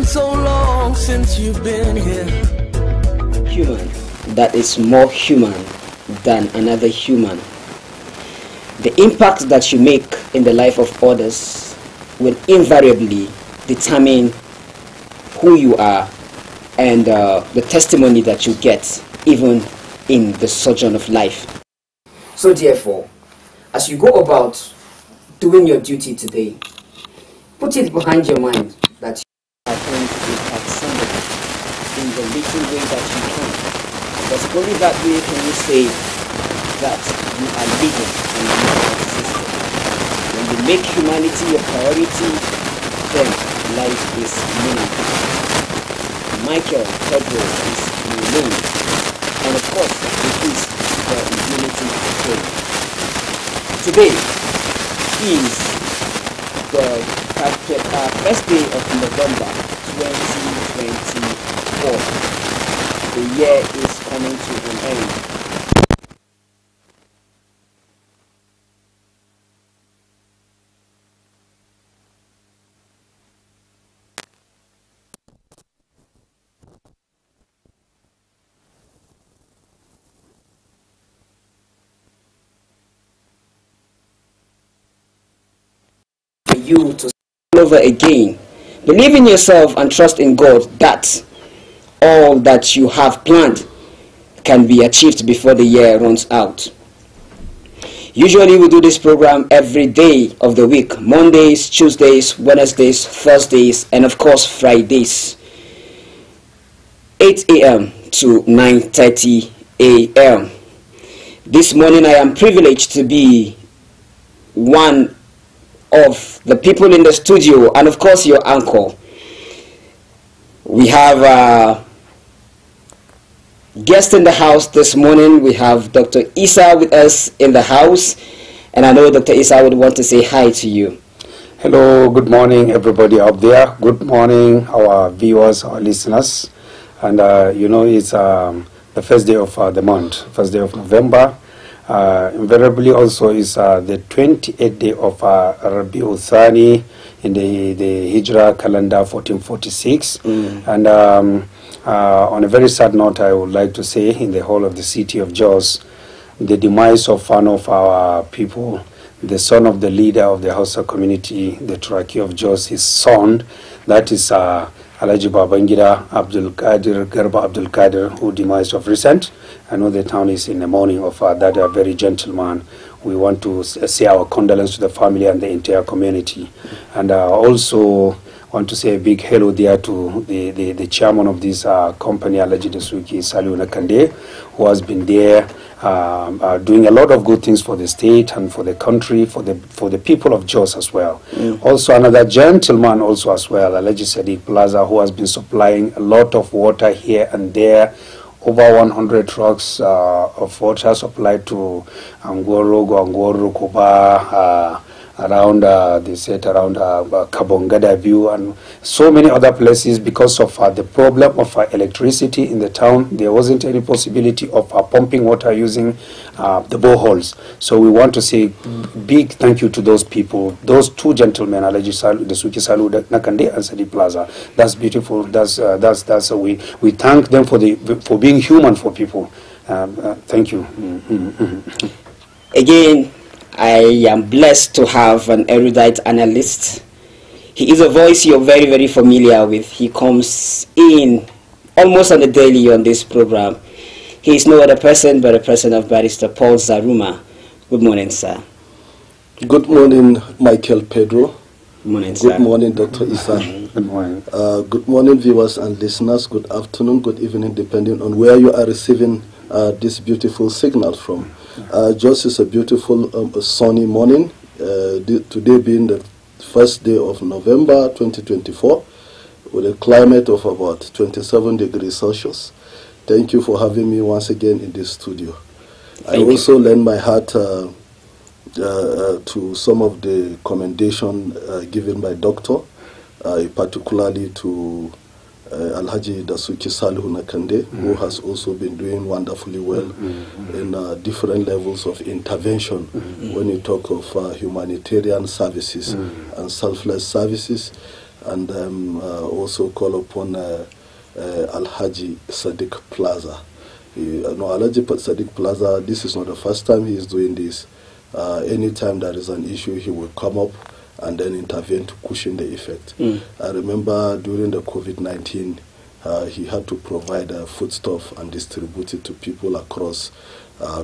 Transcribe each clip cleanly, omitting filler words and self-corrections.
been so long since you've been here. Human that is more human than another human. The impact that you make in the life of others will invariably determine who you are and the testimony that you get even in the sojourn of life. So therefore, as you go about doing your duty today, put it behind your mind that you are going to impact somebody in the little way that you can. Because only that way can you say that you are living and you are existing. When you make humanity your priority, then life is meaningful. Michael Pedro is your name. And of course, it is the unity day. Today is the first day of November 2024. The year is coming to an end. For you to start over again, believe in yourself and trust in God that all that you have planned can be achieved before the year runs out. Usually we do this program every day of the week: Mondays, Tuesdays, Wednesdays, Thursdays, and of course Fridays, 8 a.m. to 9:30 a.m. This morning I am privileged to be one of the people in the studio and of course your uncle. We have a guest in the house this morning. We have Dr. Isa with us in the house, and I know Dr. Isa would want to say hi to you. Hello, good morning everybody out there. Good morning our viewers, our listeners. And you know, it's the first day of the month, first day of November. Invariably also is the 28th day of Rabiul Thani in the Hijra calendar 1446. And on a very sad note, I would like to say, in the whole of the city of Jos, the demise of one of our people, the son of the leader of the HAUSA community, the Turaki of Jos, his son, that is Alaji Babangida Abdul Qadir, Garba Abdul Qadir, who demised of recent. I know the town is in the mourning of that very gentleman. We want to say our condolence to the family and the entire community. And also want to say a big hello there to the chairman of this company, Alaji Dasuki Saluna Kande, who has been there doing a lot of good things for the state and for the country, for the people of Jos as well. Also another gentleman also as well, Alaji Sadiq Plaza, who has been supplying a lot of water here and there. Over 100 trucks of water supplied to Angoro, Koba, around they said around Kabongada View and so many other places. Because of the problem of electricity in the town, there wasn't any possibility of pumping water using the boreholes. So we want to say big thank you to those people, those two gentlemen, Alaji Dasuki Salu Nakande and Sadi Plaza. That's beautiful. That's we thank them for being human for people. Thank you. Again, I am blessed to have an erudite analyst. He is a voice you're very, very familiar with. He comes in almost on a daily on this program. He is no other person but a person of Barrister Paul Zaruma. Good morning, sir. Good morning, Michael Pedro. Good morning, sir. Good morning, Dr. Isa. Good morning. Good morning, viewers and listeners. Good afternoon, good evening, depending on where you are receiving this beautiful signal from. Just is a beautiful sunny morning, today being the first day of November 2024, with a climate of about 27 degrees Celsius. Thank you for having me once again in this studio. I also lend my heart to some of the commendation given by Doctor, particularly to Alhaji Dasuki Salihu Nakande, who has also been doing wonderfully well in different levels of intervention when you talk of humanitarian services and selfless services. and also call upon Alhaji Sadiq Plaza. Alhaji Sadiq Plaza, this is not the first time he is doing this. Anytime there is an issue, he will come up and then intervene to cushion the effect. I remember during the COVID-19, he had to provide foodstuff and distribute it to people across,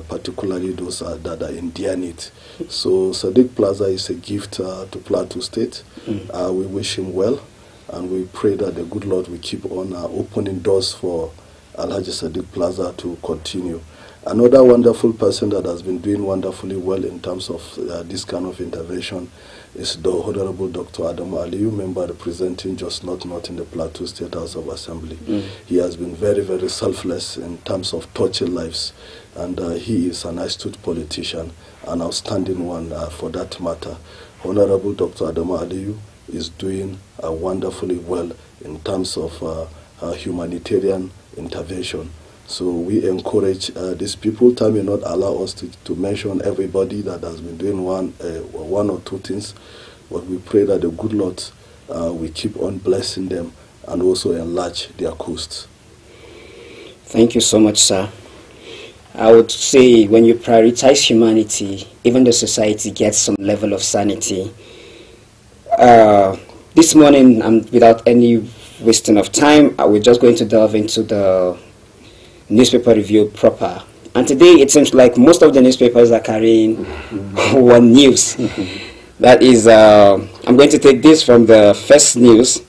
particularly those that are in dire need. So Sadiq Plaza is a gift to Plateau State. We wish him well, and we pray that the good Lord will keep on opening doors for Alhaji Sadiq Plaza to continue. Another wonderful person that has been doing wonderfully well in terms of this kind of intervention is the Honorable Dr. Dama Aliyu, member representing Just Not in the Plateau State House of Assembly. He has been very, very selfless in terms of touching lives, and he is an astute politician, an outstanding one for that matter. Honorable Dr. Dama Aliyu is doing wonderfully well in terms of humanitarian intervention. So we encourage these people. Time may not allow us to mention everybody that has been doing one or two things, but we pray that the good Lord will keep on blessing them and also enlarge their coasts. Thank you so much, sir. I would say when you prioritize humanity, even the society gets some level of sanity. This morning, without any wasting of time, we're just going to delve into the newspaper review proper. And today it seems like most of the newspapers are carrying one news. That is, I'm going to take this from the first news.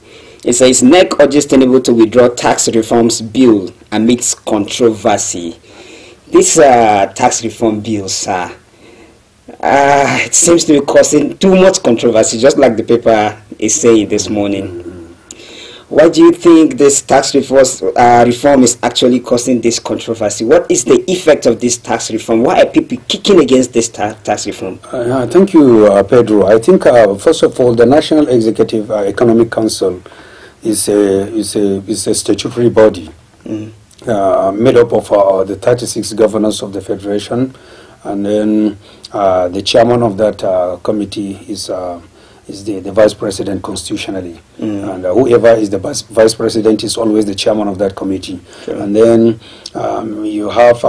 It says, NEC urges Tinubu to withdraw tax reforms bill amidst controversy. This tax reform bill, sir, it seems to be causing too much controversy, just like the paper is saying this morning. Why do you think this tax reform is actually causing this controversy? What is the effect of this tax reform? Why are people kicking against this tax reform? Thank you, Pedro. I think, first of all, the National Executive Economic Council is a statutory body made up of the 36 governors of the Federation, and then the chairman of that committee is the vice president constitutionally, and whoever is the vice president is always the chairman of that committee. Sure. And then you have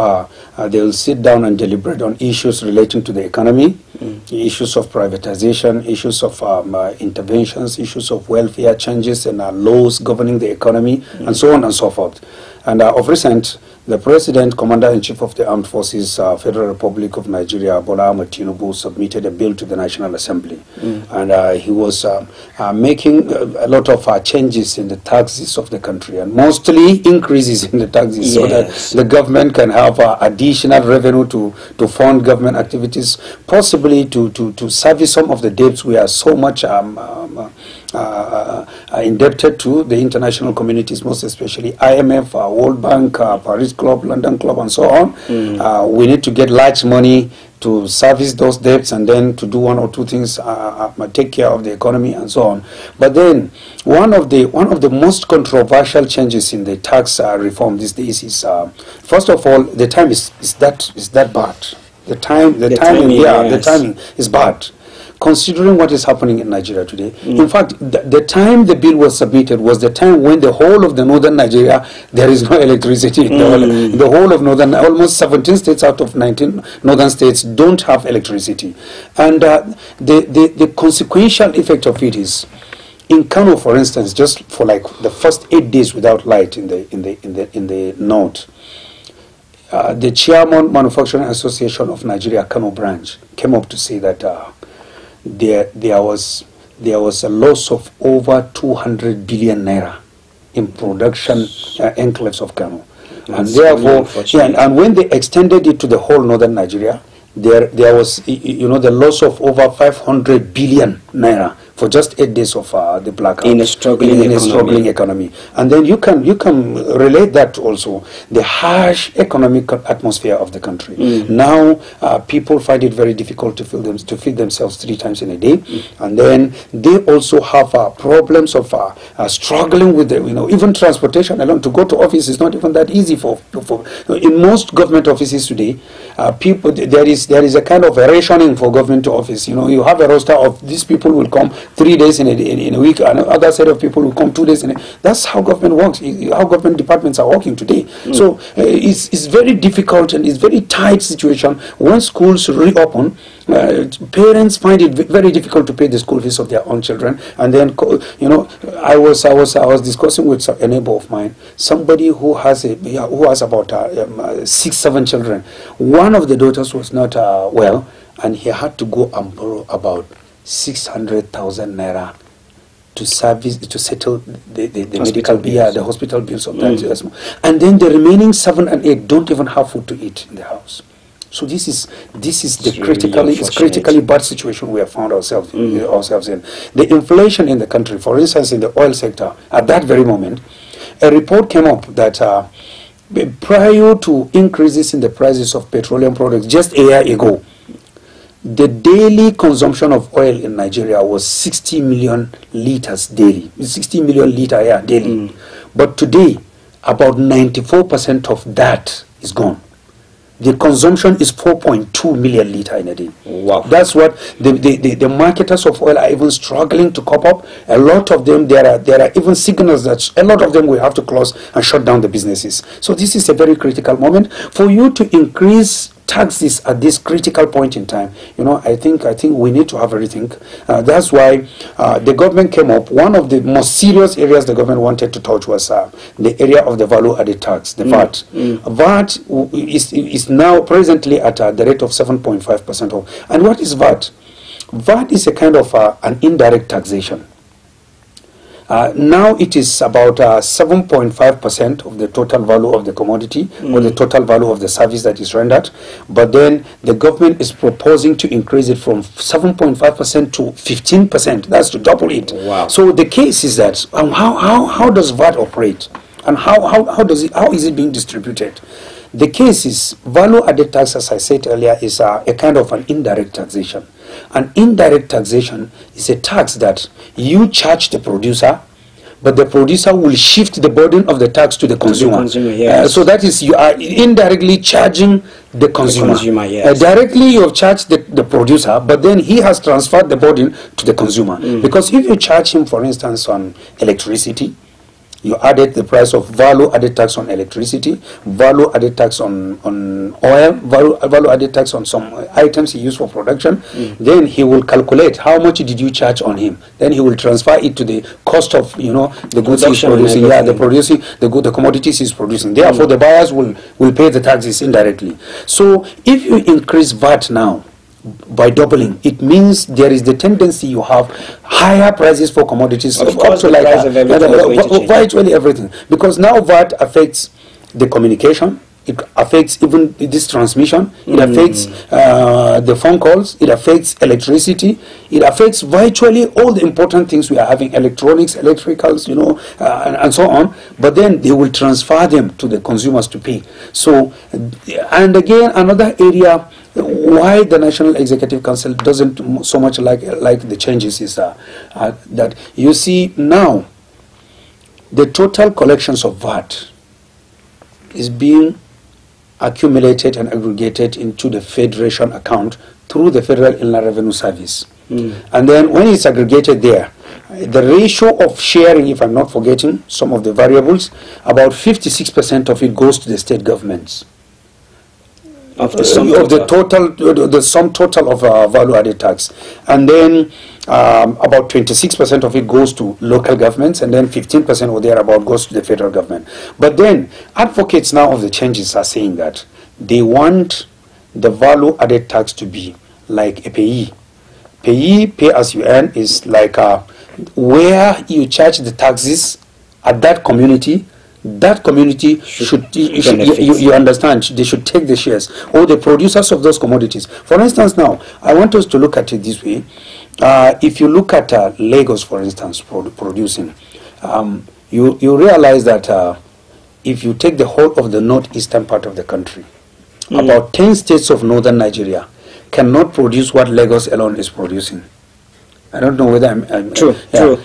they'll sit down and deliberate on issues relating to the economy, issues of privatization, issues of interventions, issues of welfare changes and laws governing the economy, and so on and so forth. And of recent, the President, Commander-in-Chief of the Armed Forces, Federal Republic of Nigeria, Bola Ahmed Tinubu, submitted a bill to the National Assembly. And he was making a lot of changes in the taxes of the country, and mostly increases in the taxes, so that the government can have additional revenue to fund government activities, possibly to service some of the debts we are so much indebted to the international communities, most especially IMF, World Bank, Paris Club, London Club, and so on. We need to get large money to service those debts and then to do one or two things, take care of the economy and so on. But then one of the most controversial changes in the tax reform these days is, first of all, the time is that bad. The timing is bad, considering what is happening in Nigeria today. In fact, the time the bill was submitted was the time when the whole of the northern Nigeria, there is no electricity. The whole of northern, almost 17 states out of 19 northern states don't have electricity. And the consequential effect of it is, in Kano, for instance, just for like the first 8 days without light in the north, the chairman, Manufacturing Association of Nigeria, Kano branch, came up to say that there was a loss of over 200 billion naira in production enclaves of Kano. And therefore, and when they extended it to the whole northern Nigeria, there was, the loss of over 500 billion naira for just 8 days of the blackout in a struggling economy. And then you can relate that to also the harsh economic atmosphere of the country. Now people find it very difficult to feed themselves 3 times in a day, and then they also have problems of struggling with even transportation alone. To go to office is not even that easy for in most government offices today. There is a kind of a rationing for government to office. You have a roster of these people will come 3 days in a week, and other set of people will come 2 days in a. That's how government works, how government departments are working today. So it's very difficult, and it's very tight situation. When schools reopen, parents find it very difficult to pay the school fees of their own children. And then, you know, I was discussing with a neighbor of mine, somebody who has about 6-7 children. One of the daughters was not well, and he had to go and borrow about 600,000 naira to settle the medical bill, the hospital bills of that. And then the remaining 7 and 8 don't even have food to eat in the house. So this is the critically bad situation we have found ourselves in. The inflation in the country, for instance, in the oil sector, at that very moment, a report came up that prior to increases in the prices of petroleum products just a year ago, the daily consumption of oil in Nigeria was 60 million liters daily, 60 million liters daily. But today, about 94% of that is gone. The consumption is 4.2 million liters in a day. Wow. That's what the marketers of oil are even struggling to cope up. A lot of them, there are even signals that a lot of them will have to close and shut down the businesses. So this is a very critical moment. For you to increase taxes at this critical point in time, you know, I think we need to have a rethink. That's why the government came up. One of the most serious areas the government wanted to touch was the area of the value-added tax, the VAT. VAT is now presently at the rate of 7.5%. And what is VAT? VAT is a kind of an indirect taxation. Now it is about 7.5% of the total value of the commodity or the total value of the service that is rendered. But then the government is proposing to increase it from 7.5% to 15%. That's to double it. Wow. So the case is that how does VAT operate, and how is it being distributed? The case is value-added tax, as I said earlier, is a kind of an indirect taxation. An indirect taxation is a tax that you charge the producer, but the producer will shift the burden of the tax to the consumer. Yes. So that is, you are indirectly charging the consumer. Yes. Directly you have charged the producer, but then he has transferred the burden to the consumer. Because if you charge him, for instance, on electricity, you added the price of value-added tax on electricity, value-added tax on oil, value-added tax on some items he used for production. Then he will calculate how much did you charge on him. Then he will transfer it to the cost of, you know, the goods he's producing. Yeah, the commodities he's producing. Therefore, the buyers will pay the taxes indirectly. So if you increase VAT now by doubling, it means there is the tendency you have higher prices for commodities, of course, up to like virtually everything, because now VAT affects the communication, it affects even this transmission, it affects the phone calls, it affects electricity, it affects virtually all the important things we are having, electronics, electricals, you know, and so on. But then they will transfer them to the consumers to pay. So, and again, another area why the National Executive Council doesn't so much like the changes is that you see now the total collections of VAT is being accumulated and aggregated into the Federation account through the Federal Inland Revenue Service. And then when it's aggregated there, the ratio of sharing, if I'm not forgetting some of the variables, about 56% of it goes to the state governments. Of the sum total of value-added tax, and then about 26% of it goes to local governments, and then 15% or thereabout goes to the federal government. But then advocates now of the changes are saying that they want the value-added tax to be like a pay as you earn is like where you charge the taxes at that community. That community you understand, they should take the shares, or the producers of those commodities. For instance, now I want us to look at it this way. If you look at Lagos, for instance, producing, you realize that if you take the whole of the northeastern part of the country, about 10 states of northern Nigeria cannot produce what Lagos alone is producing. I don't know whether I'm true. Being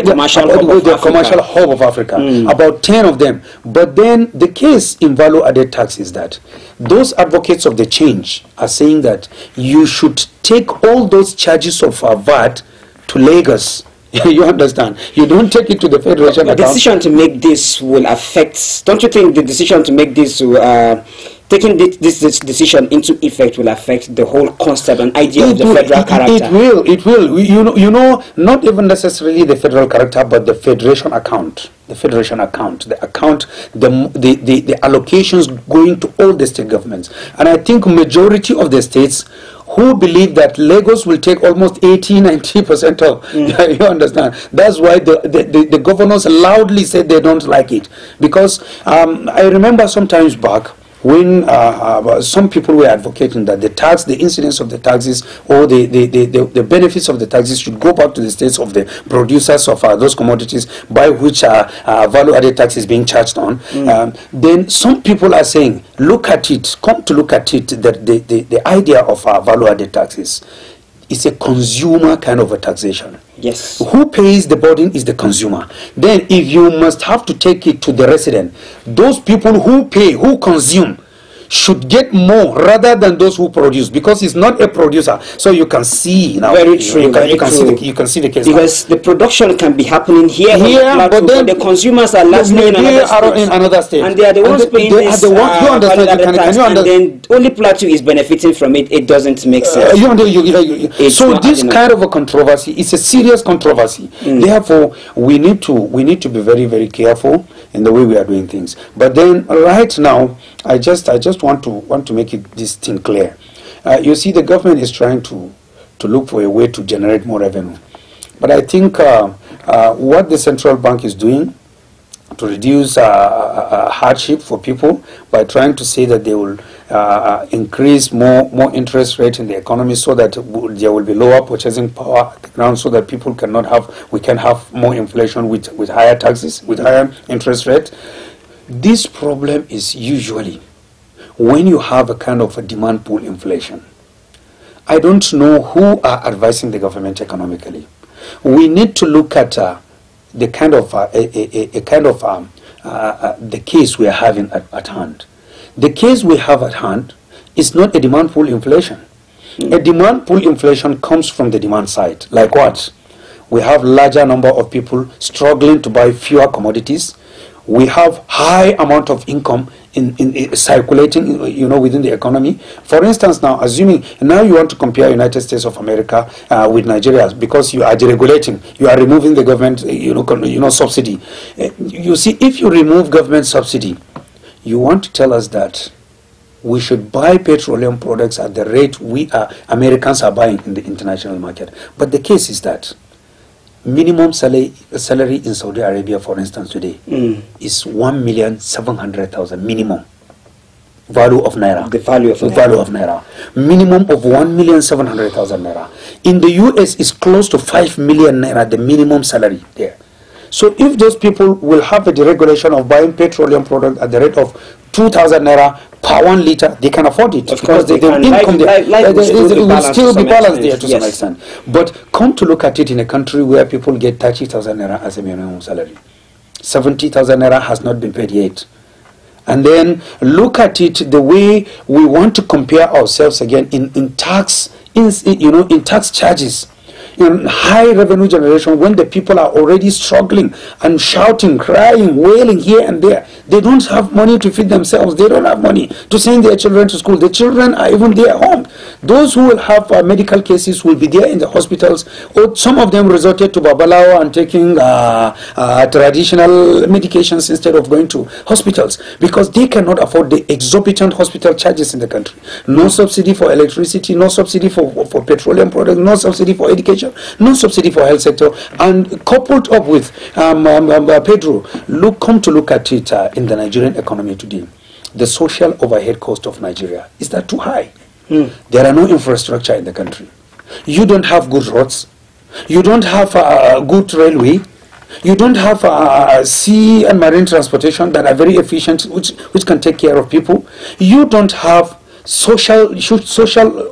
the commercial hub of Africa. About 10 of them. But then the case in value-added tax is that those advocates of the change are saying that you should take all those charges of VAT to Lagos. You understand? You don't take it to the federation. The decision to make this will affect. Don't you think the decision to make this, taking this decision into effect, will affect the whole concept and idea of the federal character? It will. You know, not even necessarily the federal character, but the federation account. The federation account, the allocations going to all the state governments. And I think majority of the states who believe that Lagos will take almost 80-90% of, you understand? That's why the governors loudly said they don't like it. Because I remember sometimes back when some people were advocating that the incidence of the taxes or the benefits of the taxes should go back to the states of the producers of those commodities by which value-added tax is being charged on. Then some people are saying, look at it, come to look at it, that the idea of value-added taxes is a consumer kind of a taxation. Yes. Who pays the burden is the consumer. Then if you must have to take it to the resident, those people who pay, who consume, should get more rather than those who produce, because it's not a producer. So you can see now. Very true. You can see the case. Because the production can be happening here, but then the consumers are lastly in another state, and they are the ones paying this. And then only Plateau is benefiting from it. It doesn't make sense. So this kind of a controversy is a serious controversy. Therefore, we need to be very, very careful in the way we are doing things. But then right now, I just want to make this thing clear. You see, the government is trying to look for a way to generate more revenue. But I think what the central bank is doing to reduce hardship for people by trying to say that they will increase more interest rate in the economy so that there will be lower purchasing power at the ground, so that people we can have more inflation with higher taxes, with higher interest rate. This problem is usually when you have a kind of a demand pull inflation. I don't know who are advising the government economically. We need to look at the kind of the case we are having at hand. The case we have at hand is not a demand pull inflation. A demand pull inflation comes from the demand side. Like what? We have larger number of people struggling to buy fewer commodities. We have high amount of income in circulating, within the economy. For instance, now assuming now you want to compare United States of America with Nigeria, because you are deregulating, you are removing the government, subsidy. You see, if you remove government subsidy, you want to tell us that we should buy petroleum products at the rate Americans are buying in the international market. But the case is that minimum salary in Saudi Arabia, for instance, today is 1,700,000 minimum value of naira. The value of naira. Minimum of 1,700,000 naira. In the US, is close to 5 million naira, the minimum salary there. So if those people will have a deregulation of buying petroleum product at the rate of 2,000 naira per 1 liter, they can afford it, because the income will still be balanced there to some extent. But come to look at it in a country where people get 30,000 naira as a minimum salary, 70,000 naira has not been paid yet. And then look at it the way we want to compare ourselves again in tax, in tax charges. In high revenue generation, when the people are already struggling and shouting, crying, wailing here and there, they don't have money to feed themselves. They don't have money to send their children to school. The children are even there at home. Those who will have medical cases will be there in the hospitals, or some of them resorted to Babalawo and taking traditional medications instead of going to hospitals, because they cannot afford the exorbitant hospital charges in the country. No subsidy for electricity, no subsidy for petroleum products, no subsidy for education, no subsidy for health sector. And coupled up with Pedro, come to look at it in the Nigerian economy today. The social overhead cost of Nigeria, is that too high? There are no infrastructure in the country. You don't have good roads. You don't have good railway. You don't have sea and marine transportation that are very efficient, which can take care of people. You don't have social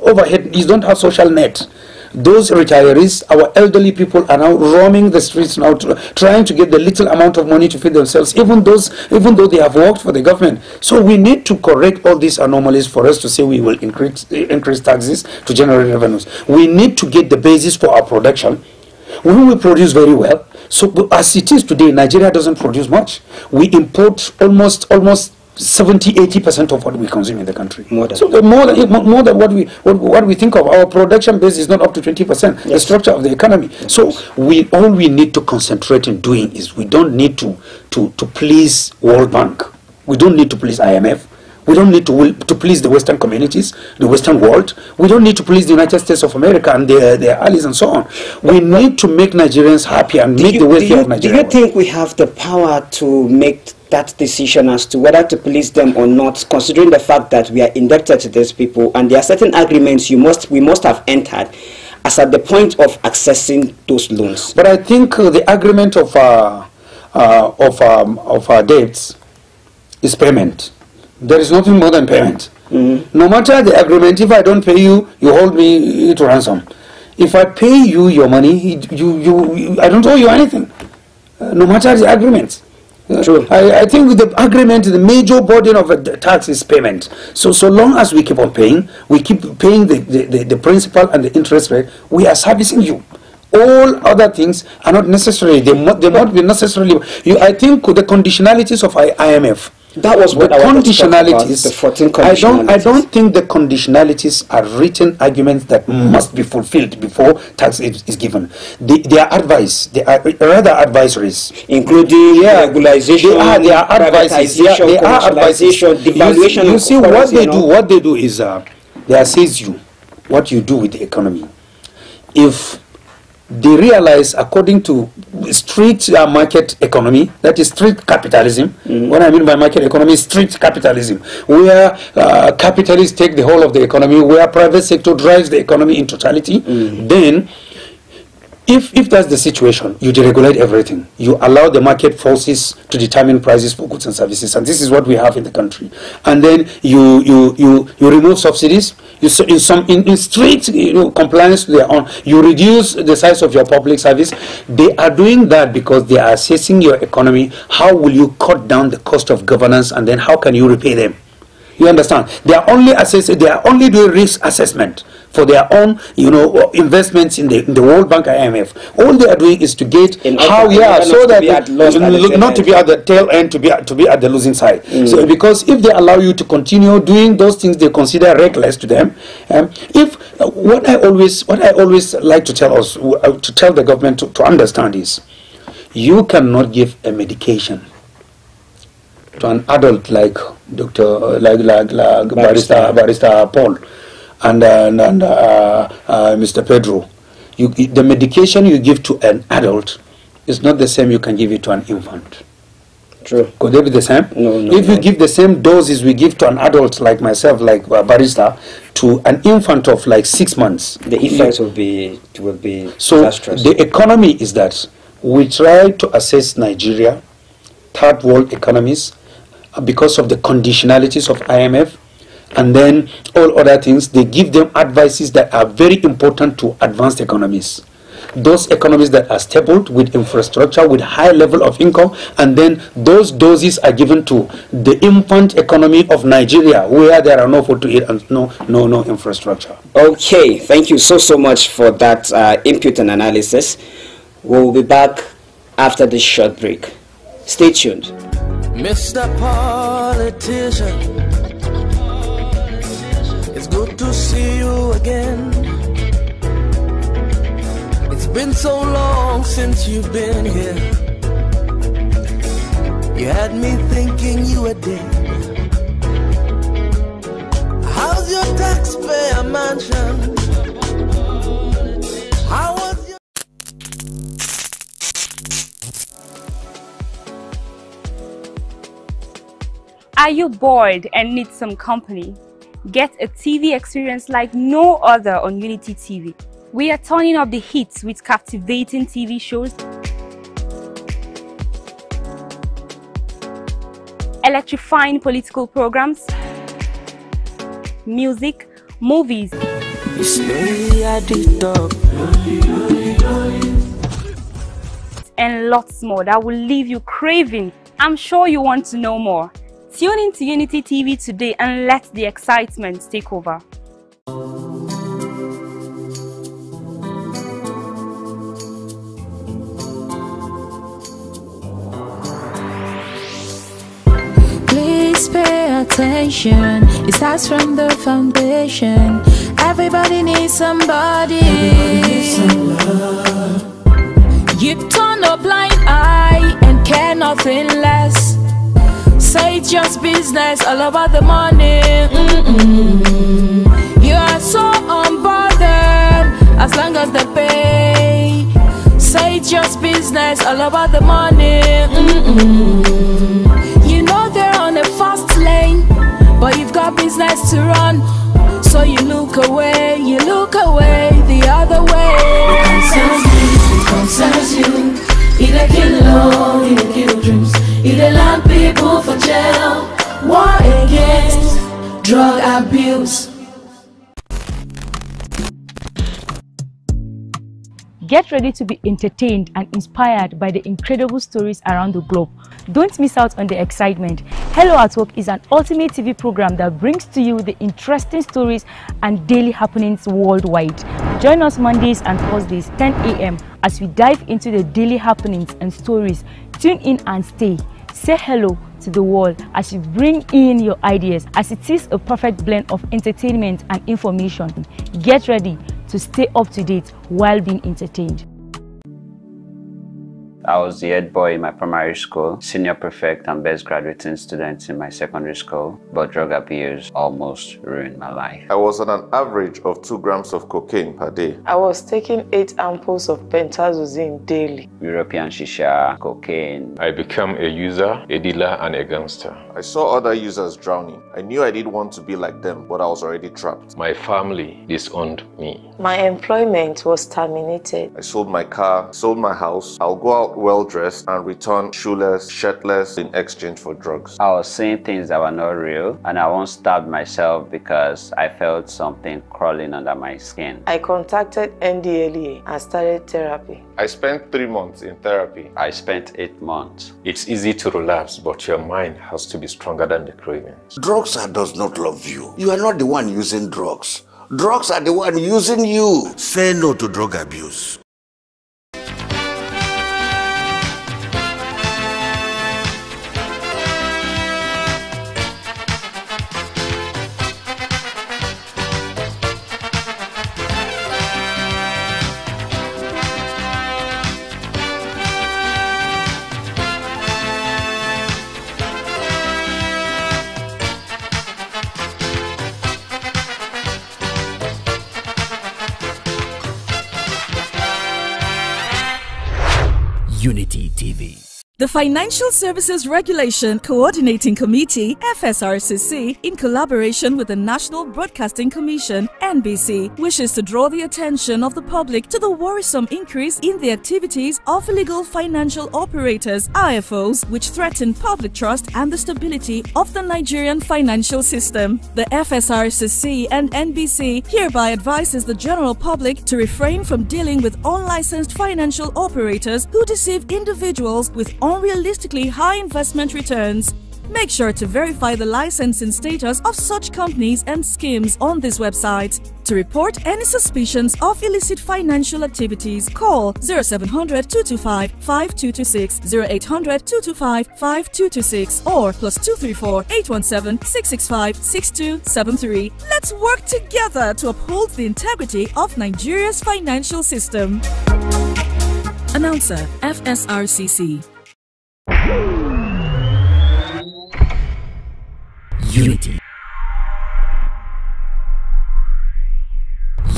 overhead. You don't have social net. Those retirees, our elderly people, are now roaming the streets now, trying to get the little amount of money to feed themselves, even though they have worked for the government. So we need to correct all these anomalies for us to say we will increase taxes to generate revenues. We need to get the basis for our production. When we produce very well, so as it is today, Nigeria doesn't produce much. We import almost 70-80% of what we consume in the country. More than what we think of. Our production base is not up to 20%. Yes. The structure of the economy. Yes. So all we need to concentrate in doing is we don't need to please World Bank. We don't need to please IMF. We don't need to please the Western communities, the Western world. We don't need to please the United States of America and their allies and so on. We need to make Nigerians happy and make the welfare of Nigeria. Do you think we have the power to make that decision as to whether to please them or not, considering the fact that we are indebted to these people and there are certain agreements we must have entered as at the point of accessing those loans? But I think the agreement of our debts is payment. There is nothing more than payment. Mm-hmm. No matter the agreement, if I don't pay you, you hold me to ransom. If I pay you your money, I don't owe you anything. No matter the agreement. True. I think with the agreement, the major burden of the tax is payment. So long as we keep on paying, we keep paying the principal and the interest rate, we are servicing you. All other things are not necessary. They not be necessarily. I think the conditionalities of IMF. That was what I wanted to talk about, the 14 conditionalities. I don't think the conditionalities are written arguments that must be fulfilled before tax is given. They are advice. They are rather advisories, including regularization, they are advices. They are advices. Devaluation. You see what they do. What they do is they assess you what you do with the economy. If they realize, according to strict market economy, that is strict capitalism. What I mean by market economy is strict capitalism, where capitalists take the whole of the economy, where private sector drives the economy in totality. Then, if that's the situation, you deregulate everything. You allow the market forces to determine prices for goods and services, and this is what we have in the country. And then you remove subsidies. In strict compliance to their own, you reduce the size of your public service. They are doing that because they are assessing your economy. How will you cut down the cost of governance, and then how can you repay them? You understand? They are only doing risk assessment for their own, investments in the World Bank IMF. All they are doing is to get so that not to be at the tail end, to be at the losing side. So because if they allow you to continue doing those things they consider reckless to them, what I always like to tell us, to tell the government to understand is, you cannot give a medication to an adult like Barrister Paul and Mr. Pedro. The medication you give to an adult is not the same you can give it to an infant. True. Could they be the same? No. If you give the same doses we give to an adult like myself, like Barrister, to an infant of like 6 months, the effects will be so disastrous. The economy is that we try to assess Nigeria, third world economies, because of the conditionalities of IMF, and then all other things. They give them advices that are very important to advanced economies. Those economies that are stable with infrastructure, with high level of income, and then those doses are given to the infant economy of Nigeria, where there are no food to eat and no infrastructure. Okay, thank you so much for that input and analysis. We'll be back after this short break. Stay tuned. Mr. Politician, it's good to see you again. It's been so long since you've been here. You had me thinking you were dead. How's your taxpayer mansion? How was your... Are you bored and need some company? Get a TV experience like no other on Unity TV. We are turning up the hits with captivating TV shows, electrifying political programs, music, movies, and lots more that will leave you craving. I'm sure you want to know more. Tune in to Unity TV today and let the excitement take over. attention. It starts from the foundation. Everybody needs somebody. Everybody needs some love. You turn a blind eye and care nothing less. Say it's just business, all about the money. You are so unbothered as long as they pay. Say it's just business, all about the money. You know they're on a fast lane, but you've got business to run. So you look away the other way. It concerns you. It a kill love, it a kill dreams. It a land people for jail. War against drug abuse. Get ready to be entertained and inspired by the incredible stories around the globe. Don't miss out on the excitement. Hello at Work is an ultimate TV program that brings to you the interesting stories and daily happenings worldwide. Join us Mondays and Thursdays 10 a.m. as we dive into the daily happenings and stories. Tune in and stay. Say hello to the world as you bring in your ideas, as it is a perfect blend of entertainment and information. Get ready to stay up to date while being entertained. I was the head boy in my primary school, senior prefect and best graduating student in my secondary school, but drug abuse almost ruined my life. I was on an average of 2 grams of cocaine per day. I was taking 8 ampoules of pentazosine daily. European shisha, cocaine. I became a user, a dealer, and a gangster. I saw other users drowning. I knew I didn't want to be like them, but I was already trapped. My family disowned me. My employment was terminated. I sold my car, sold my house. I'll go out well-dressed and return shoeless, shirtless in exchange for drugs. I was seeing things that were not real, and I once stabbed myself because I felt something crawling under my skin. I contacted NDLEA and started therapy. I spent 3 months in therapy. I spent 8 months. It's easy to relapse, but your mind has to be stronger than the cravings. Drugs does not love you. You are not the one using drugs. Drugs are the one using you. Say no to drug abuse. Unity TV. The Financial Services Regulation Coordinating Committee, FSRCC, in collaboration with the National Broadcasting Commission, NBC, wishes to draw the attention of the public to the worrisome increase in the activities of illegal financial operators, IFOs, which threaten public trust and the stability of the Nigerian financial system. The FSRCC and NBC hereby advises the general public to refrain from dealing with unlicensed financial operators who deceive individuals with unrealistically high investment returns. Make sure to verify the licensing status of such companies and schemes on this website. To report any suspicions of illicit financial activities, call 0700 225 5226, 0800 225 5226, or +234 817 665 6273. Let's work together to uphold the integrity of Nigeria's financial system. Announcer, FSRCC. Unity.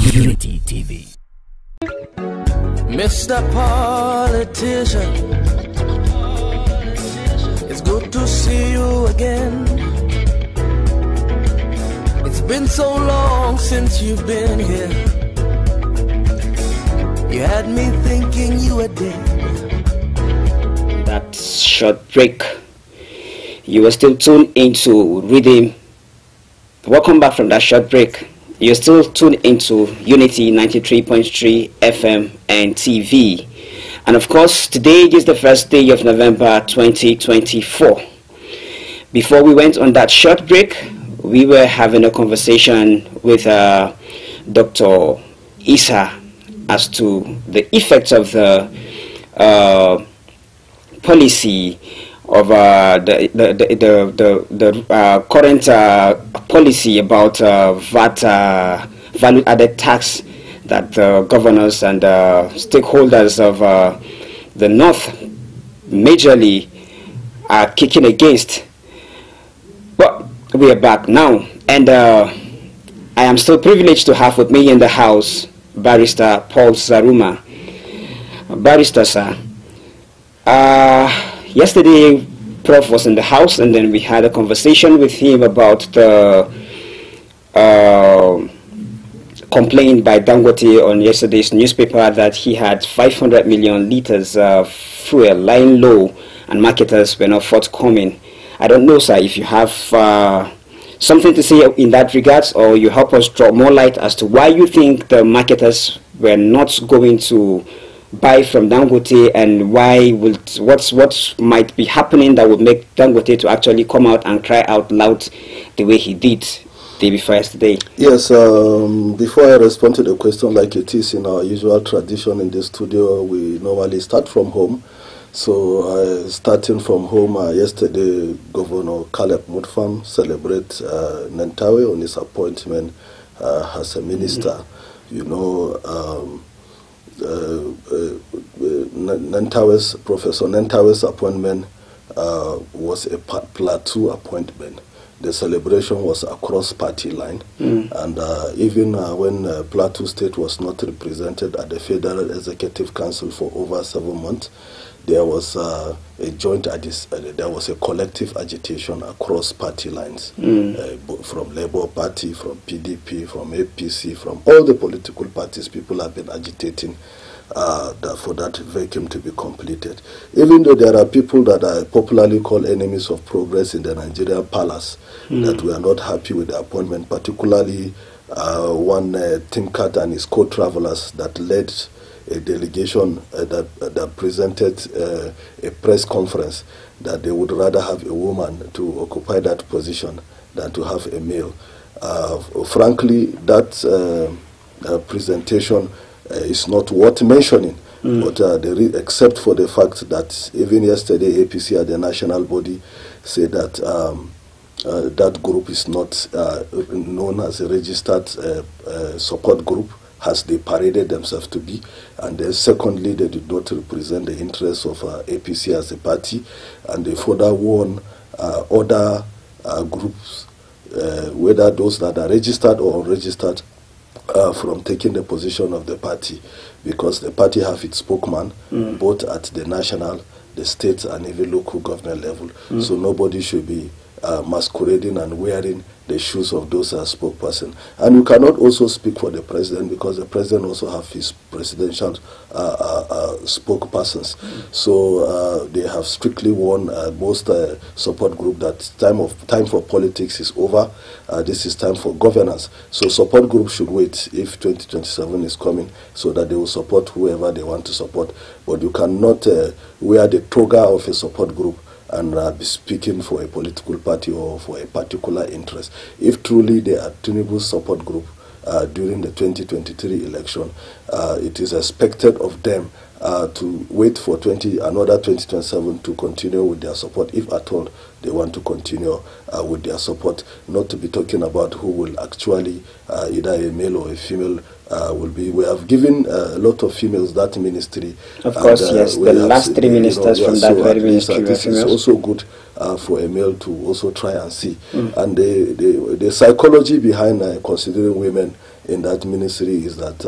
Unity TV. Mr. Politician, it's good to see you again. It's been so long since you've been here. You had me thinking you were dead. That short break, you were still tuned into Rhythm. Welcome back from that short break. You're still tuned into Unity 93.3 FM and TV. And of course, today is the first day of November 2024. Before we went on that short break, we were having a conversation with Dr. Isa as to the effects of the policy of the current policy about VAT value-added tax that the governors and stakeholders of the North majorly are kicking against. But we are back now, and I am still privileged to have with me in the house Barrister Paul Zaruma. Barrister, sir, yesterday Prof was in the house, and then we had a conversation with him about the complaint by Dangote on yesterday's newspaper that he had 500 million liters of fuel lying low and marketers were not forthcoming. I don't know, sir, if you have something to say in that regards, or you help us draw more light as to why you think the marketers were not going to buy from Dangote, and why what might be happening that would make Dangote to actually come out and cry out loud the way he did day before yesterday. Yes, before I respond to the question, like it is in our usual tradition in the studio, we normally start from home. So starting from home, yesterday Governor Caleb Mutfam celebrated Nentawe on his appointment as a minister. You know, Professor Nentawe's appointment was a plateau appointment. The celebration was across party line, and even when Plateau State was not represented at the Federal Executive Council for over 7 months, there was a there was a collective agitation across party lines, from Labour Party, from PDP, from APC, from all the political parties. People have been agitating for that vacuum to be completed. Even though there are people that are popularly called enemies of progress in the Nigerian palace, that we are not happy with the appointment, particularly one Timkat and his co-travelers that led a delegation that presented a press conference that they would rather have a woman to occupy that position than to have a male. Frankly, that presentation is not worth mentioning, but except for the fact that even yesterday APC at the national body said that that group is not known as a registered support group, as they paraded themselves to be, and then secondly, they did not represent the interests of APC as a party, and they further warned other groups, whether those that are registered or unregistered, from taking the position of the party, because the party have its spokesman both at the national, the state, and even local government level. So nobody should be masquerading and wearing the shoes of those spokesperson. And you cannot also speak for the president, because the president also have his presidential spokespersons. So they have strictly warned most support group that time for politics is over. This is time for governance. So support group should wait if 2027 is coming, so that they will support whoever they want to support. But you cannot wear the toga of a support group and be speaking for a political party or for a particular interest. If truly they are Tinubu's support group during the 2023 election, it is expected of them to wait for another 2027 to continue with their support, if at all they want to continue with their support, not to be talking about who will actually, either a male or a female, will be. We have given a lot of females that ministry. Of course, yes. The last 3 ministers from that very ministry were females. It's also good for a male to also try and see. And the psychology behind considering women in that ministry is that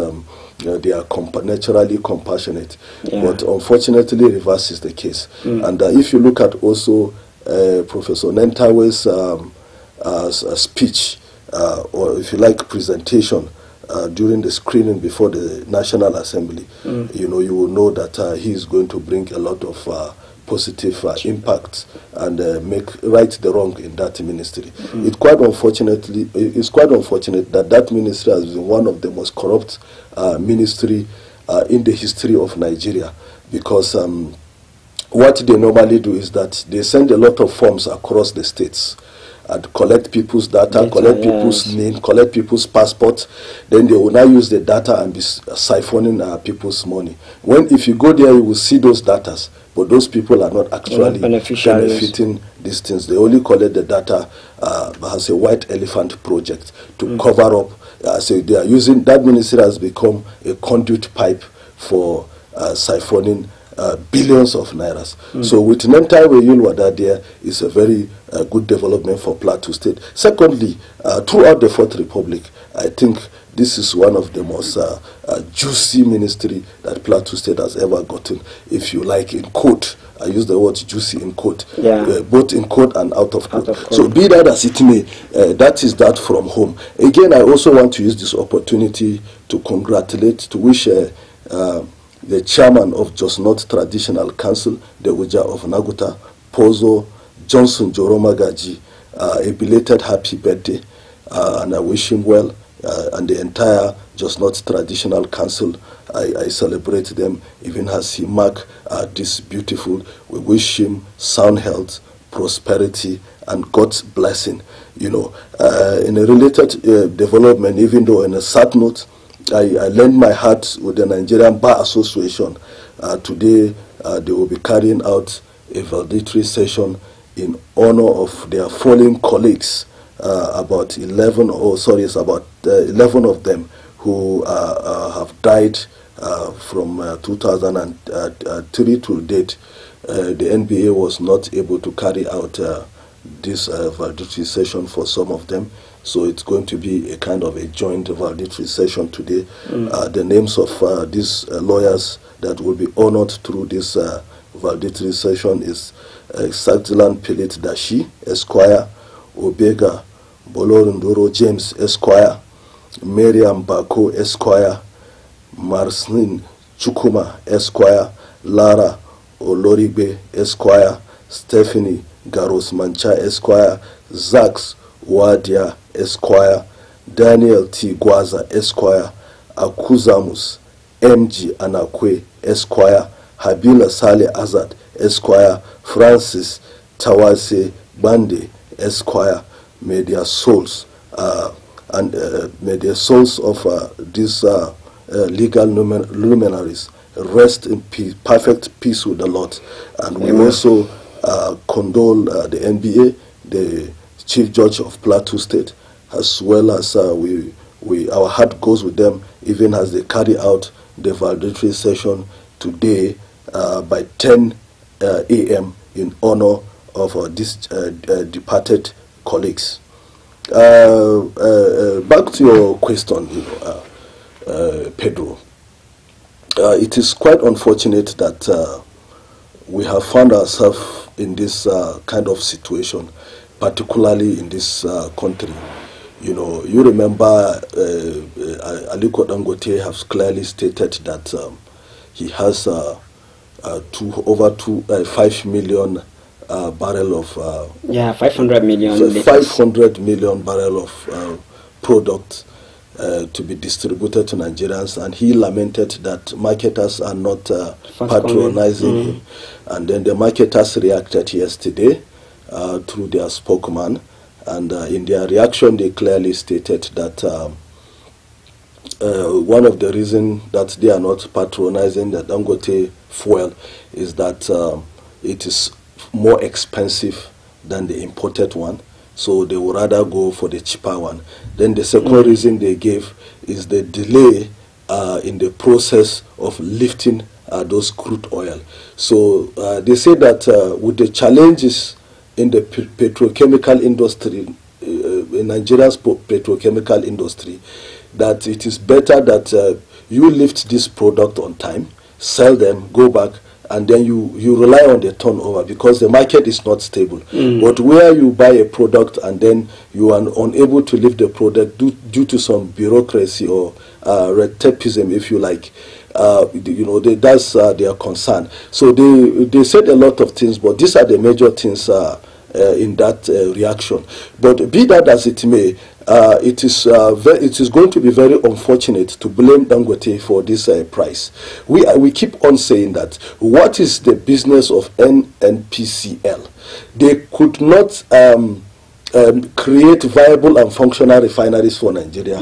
they are naturally compassionate. But unfortunately, reverse is the case. And if you look at also Professor Nentawe's speech, or if you like, presentation, during the screening before the National Assembly, you will know that he is going to bring a lot of positive impact and make right the wrong in that ministry. It's quite unfortunate that that ministry has been one of the most corrupt ministry in the history of Nigeria, because what they normally do is that they send a lot of forms across the states, and collect people's data, collect people's name, collect people's passport. Then they will now use the data and be siphoning people's money. If you go there, you will see those data, but those people are not actually benefiting these things. They only collect the data as a white elephant project to cover up. So they are using, that ministry has become a conduit pipe for siphoning billions of nairas. So with Nentaiwe Yulwada there is a very good development for Plateau State. Secondly, throughout the Fourth Republic, I think this is one of the most juicy ministry that Plateau State has ever gotten. If you like, in quote, I use the word juicy in quote, both in quote and out of quote. So be that as it may, that is that from home. Again, I also want to use this opportunity to congratulate, to wish the chairman of Just Not Traditional Council, the Uja of Naguta, Pozo Johnson Joromagaji, a belated happy birthday, and I wish him well, and the entire Just Not Traditional Council. I celebrate them, even as he mark this beautiful. We wish him sound health, prosperity, and God's blessing. You know, in a related development, even though in a sad note, I lend my heart with the Nigerian Bar Association. Today, they will be carrying out a valedictory session in honor of their fallen colleagues. About 11 of them who have died from 2003 to date. The NBA was not able to carry out this valedictory session for some of them. So it's going to be a kind of a joint valedictory session today. The names of these lawyers that will be honored through this valedictory session is Saktilan Pilit Dashi, Esquire, Obega Bolorundoro James, Esquire, Miriam Bako, Esquire, Marslin Chukuma, Esquire, Lara Oloribe, Esquire, Stephanie Garos Mancha, Esquire, Zax Wadia, Esquire, Daniel T. Gwaza, Esquire, Akuzamus, MG Anakwe, Esquire, Habila Saleh Azad, Esquire, Francis Tawase Bande, Esquire. May their souls may the souls of these legal luminaries rest in peace, perfect peace with the Lord. And we also condole the NBA, the Chief Judge of Plateau State, as well as our heart goes with them, even as they carry out the valedictory session today by 10 a.m. in honor of these departed colleagues. Back to your question, Pedro. It is quite unfortunate that we have found ourselves in this kind of situation, particularly in this country. You know, you remember Aliko Dangote has clearly stated that he has over 5 million barrel of 500 million 500 million barrel of product to be distributed to Nigerians, and he lamented that marketers are not patronizing him. And then the marketers reacted yesterday through their spokesman, and in their reaction they clearly stated that one of the reasons that they are not patronizing the Dangote fuel is that it is more expensive than the imported one, so they would rather go for the cheaper one. Then the second reason they gave is the delay in the process of lifting those crude oil. So they say that with the challenges in the petrochemical industry, in Nigeria's petrochemical industry, that it is better that you lift this product on time, sell them, go back, and then you rely on the turnover, because the market is not stable. But where you buy a product and then you are unable to lift the product due to some bureaucracy or red tapeism, if you like, you know, that's their concern. So they said a lot of things, but these are the major things in that reaction. But be that as it may, it is going to be very unfortunate to blame Dangote for this price. We keep on saying that. What is the business of NNPCL? They could not create viable and functional refineries for Nigeria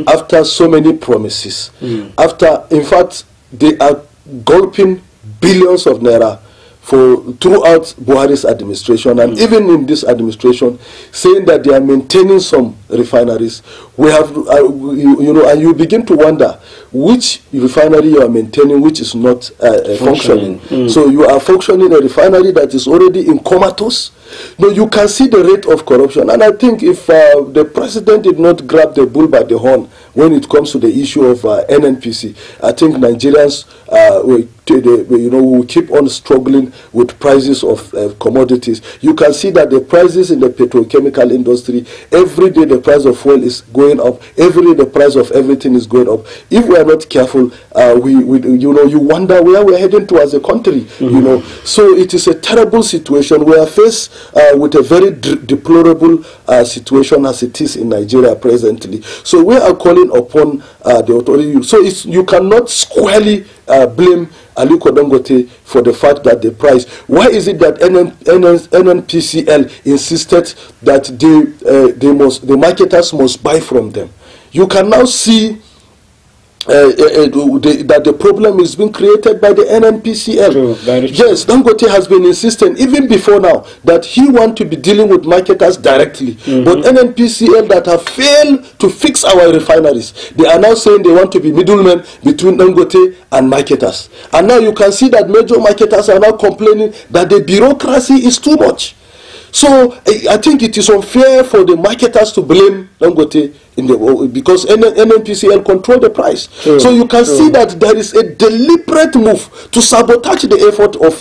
after so many promises. After, in fact, they are gulping billions of naira throughout Buhari's administration, and even in this administration, saying that they are maintaining some refineries. We have, you know, and you begin to wonder which refinery you are maintaining, which is not functioning. So you are functioning a refinery that is already in comatose. No, you can see the rate of corruption, and I think if the president did not grab the bull by the horn when it comes to the issue of NNPC, I think Nigerians will keep on struggling with prices of commodities. You can see that the prices in the petrochemical industry, every day the price of oil is going up, every day the price of everything is going up. If we are not careful, you wonder where we are heading to as a country. You know, so it is a terrible situation. We are faced with a very deplorable situation as it is in Nigeria presently. So we are calling upon the authority. So you cannot squarely blame Aliko Dangote for the fact that the price. Why is it that NNPCL insisted that the marketers must buy from them? You can now see that the problem is being created by the NNPCL. True, yes, Dangote has been insisting even before now that he wants to be dealing with marketers directly. But NNPCL that have failed to fix our refineries, they are now saying they want to be middlemen between Dangote and marketers. And now you can see that major marketers are now complaining that the bureaucracy is too much. So I think it is unfair for the marketers to blame Dangote because NNPCL control the price. So you can see that there is a deliberate move to sabotage the effort of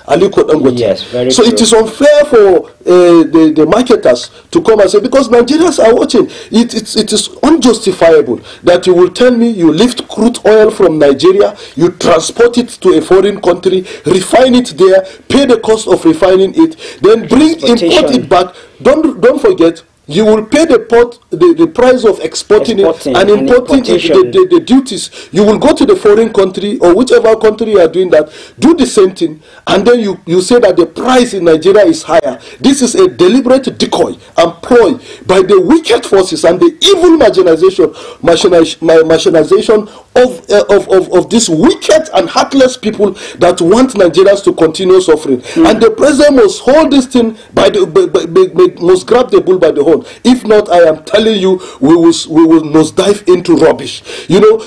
Aliko Dangote. Yes, very so true. It is unfair for the marketers to come and say, because Nigerians are watching, it is unjustifiable that you will tell me you lift crude oil from Nigeria, you transport it to a foreign country, refine it there, pay the cost of refining it, then import it back. Don't forget, you will pay the price of exporting it and importing it, the duties. You will go to the foreign country or whichever country you are doing that, do the same thing, and then you say that the price in Nigeria is higher. This is a deliberate decoy and ploy by the wicked forces and the evil machinization of these wicked and heartless people that want Nigerians to continue suffering. And the president must hold this thing must grab the bull by the horn. If not, I am telling you, we will nosedive into rubbish. You know,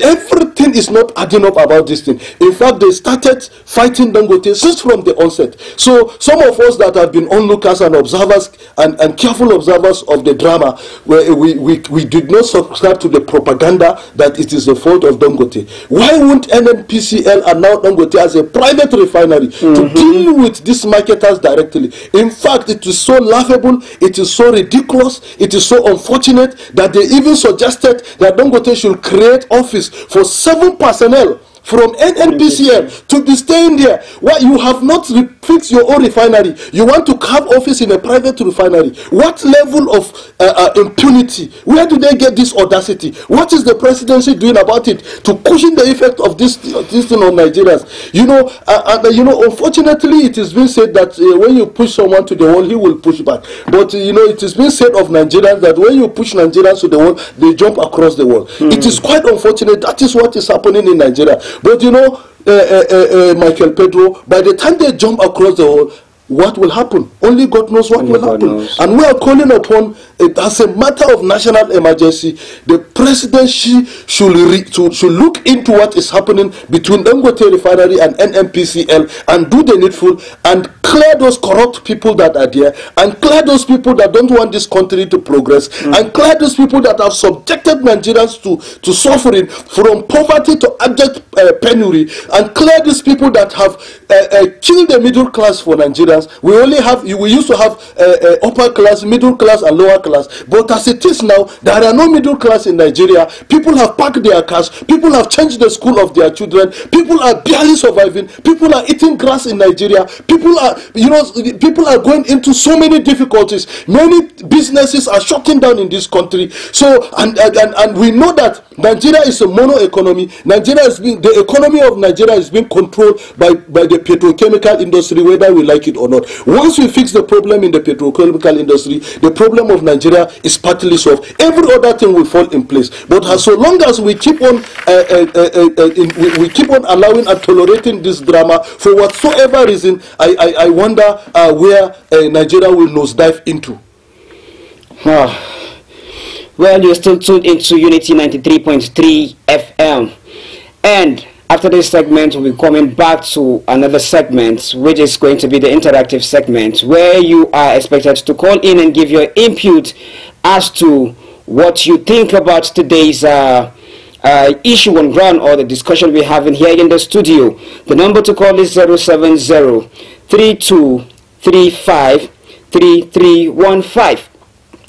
everything is not adding up about this thing. In fact, they started fighting Dangote since from the onset. So some of us that have been onlookers and observers and careful observers of the drama, we did not subscribe to the propaganda that it is the fault of Dangote. Why won't NNPCL allow Dangote as a private refinery to deal with these marketers directly? In fact, it is so laughable, it is so ridiculous, it is so unfortunate that they even suggested that Dangote should create office for 7 personnel from NNPCL to be staying there. Why you have not fixed your own refinery? You want to have office in a private refinery? What level of impunity? Where do they get this audacity? What is the presidency doing about it to cushion the effect of this thing on Nigerians? You know, unfortunately, it is being said that when you push someone to the wall, he will push back. But you know, it is being said of Nigerians that when you push Nigerians to the wall, they jump across the wall. It is quite unfortunate. That is what is happening in Nigeria. But you know, Michael Pedro, by the time they jump across the wall, what will happen? Only God knows what will happen. And we are calling upon, as a matter of national emergency, the presidency should look into what is happening between Dangote Refinery and NNPCL and do the needful and clear those corrupt people that are there, and clear those people that don't want this country to progress, and clear those people that have subjected Nigerians to suffering from poverty to abject penury, and clear these people that have killed the middle class for Nigerians. We used to have upper class, middle class, and lower class. But as it is now, there are no middle class in Nigeria. People have packed their cars. People have changed the school of their children. People are barely surviving. People are eating grass in Nigeria. People are people are going into so many difficulties. Many businesses are shutting down in this country. So, and we know that Nigeria is a mono economy. The economy of Nigeria is being controlled by the petrochemical industry, whether we like it or not. Once we fix the problem in the petrochemical industry, the problem of Nigeria is partly solved. Every other thing will fall in place. But so long as we keep on allowing and tolerating this drama for whatsoever reason, I wonder where Nigeria will nosedive into. Well, you're still tuned into Unity 93.3 FM, and after this segment we'll be coming back to another segment, which is going to be the interactive segment, where you are expected to call in and give your input as to what you think about today's issue on ground or the discussion we're having here in the studio. The number to call is 070-3235-3315.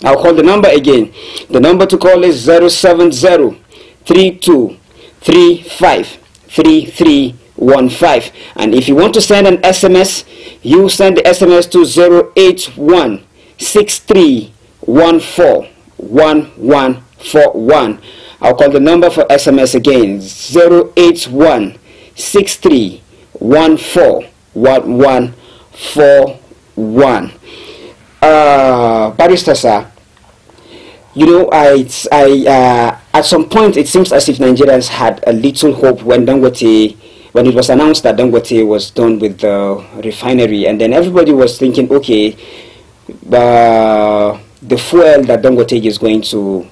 I'll call the number again. The number to call is 070-3235-3315. And if you want to send an SMS, you send the SMS to 081-6314-1141. I'll call the number for SMS again, 081-6314-1141. Barrister sir, at some point it seems as if Nigerians had a little hope when it was announced that Dangote was done with the refinery, and then everybody was thinking, okay, the fuel that Dangote is going to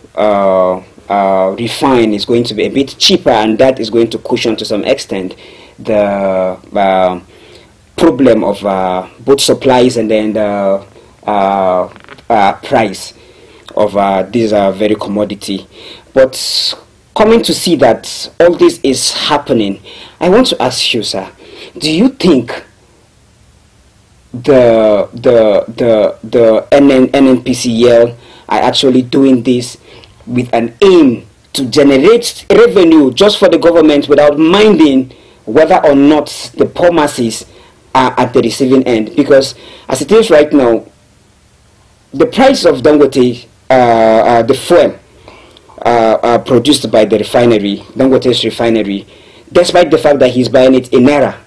refine is going to be a bit cheaper, and that is going to cushion to some extent the problem of both supplies and then the price of this very commodity. But coming to see that all this is happening, I want to ask you, sir, do you think the NNPCL are actually doing this with an aim to generate revenue just for the government without minding whether or not the poor masses are at the receiving end? Because as it is right now, the price of Dangote, the fuel produced by the refinery, Dangote's refinery, despite the fact that he's buying it in Naira.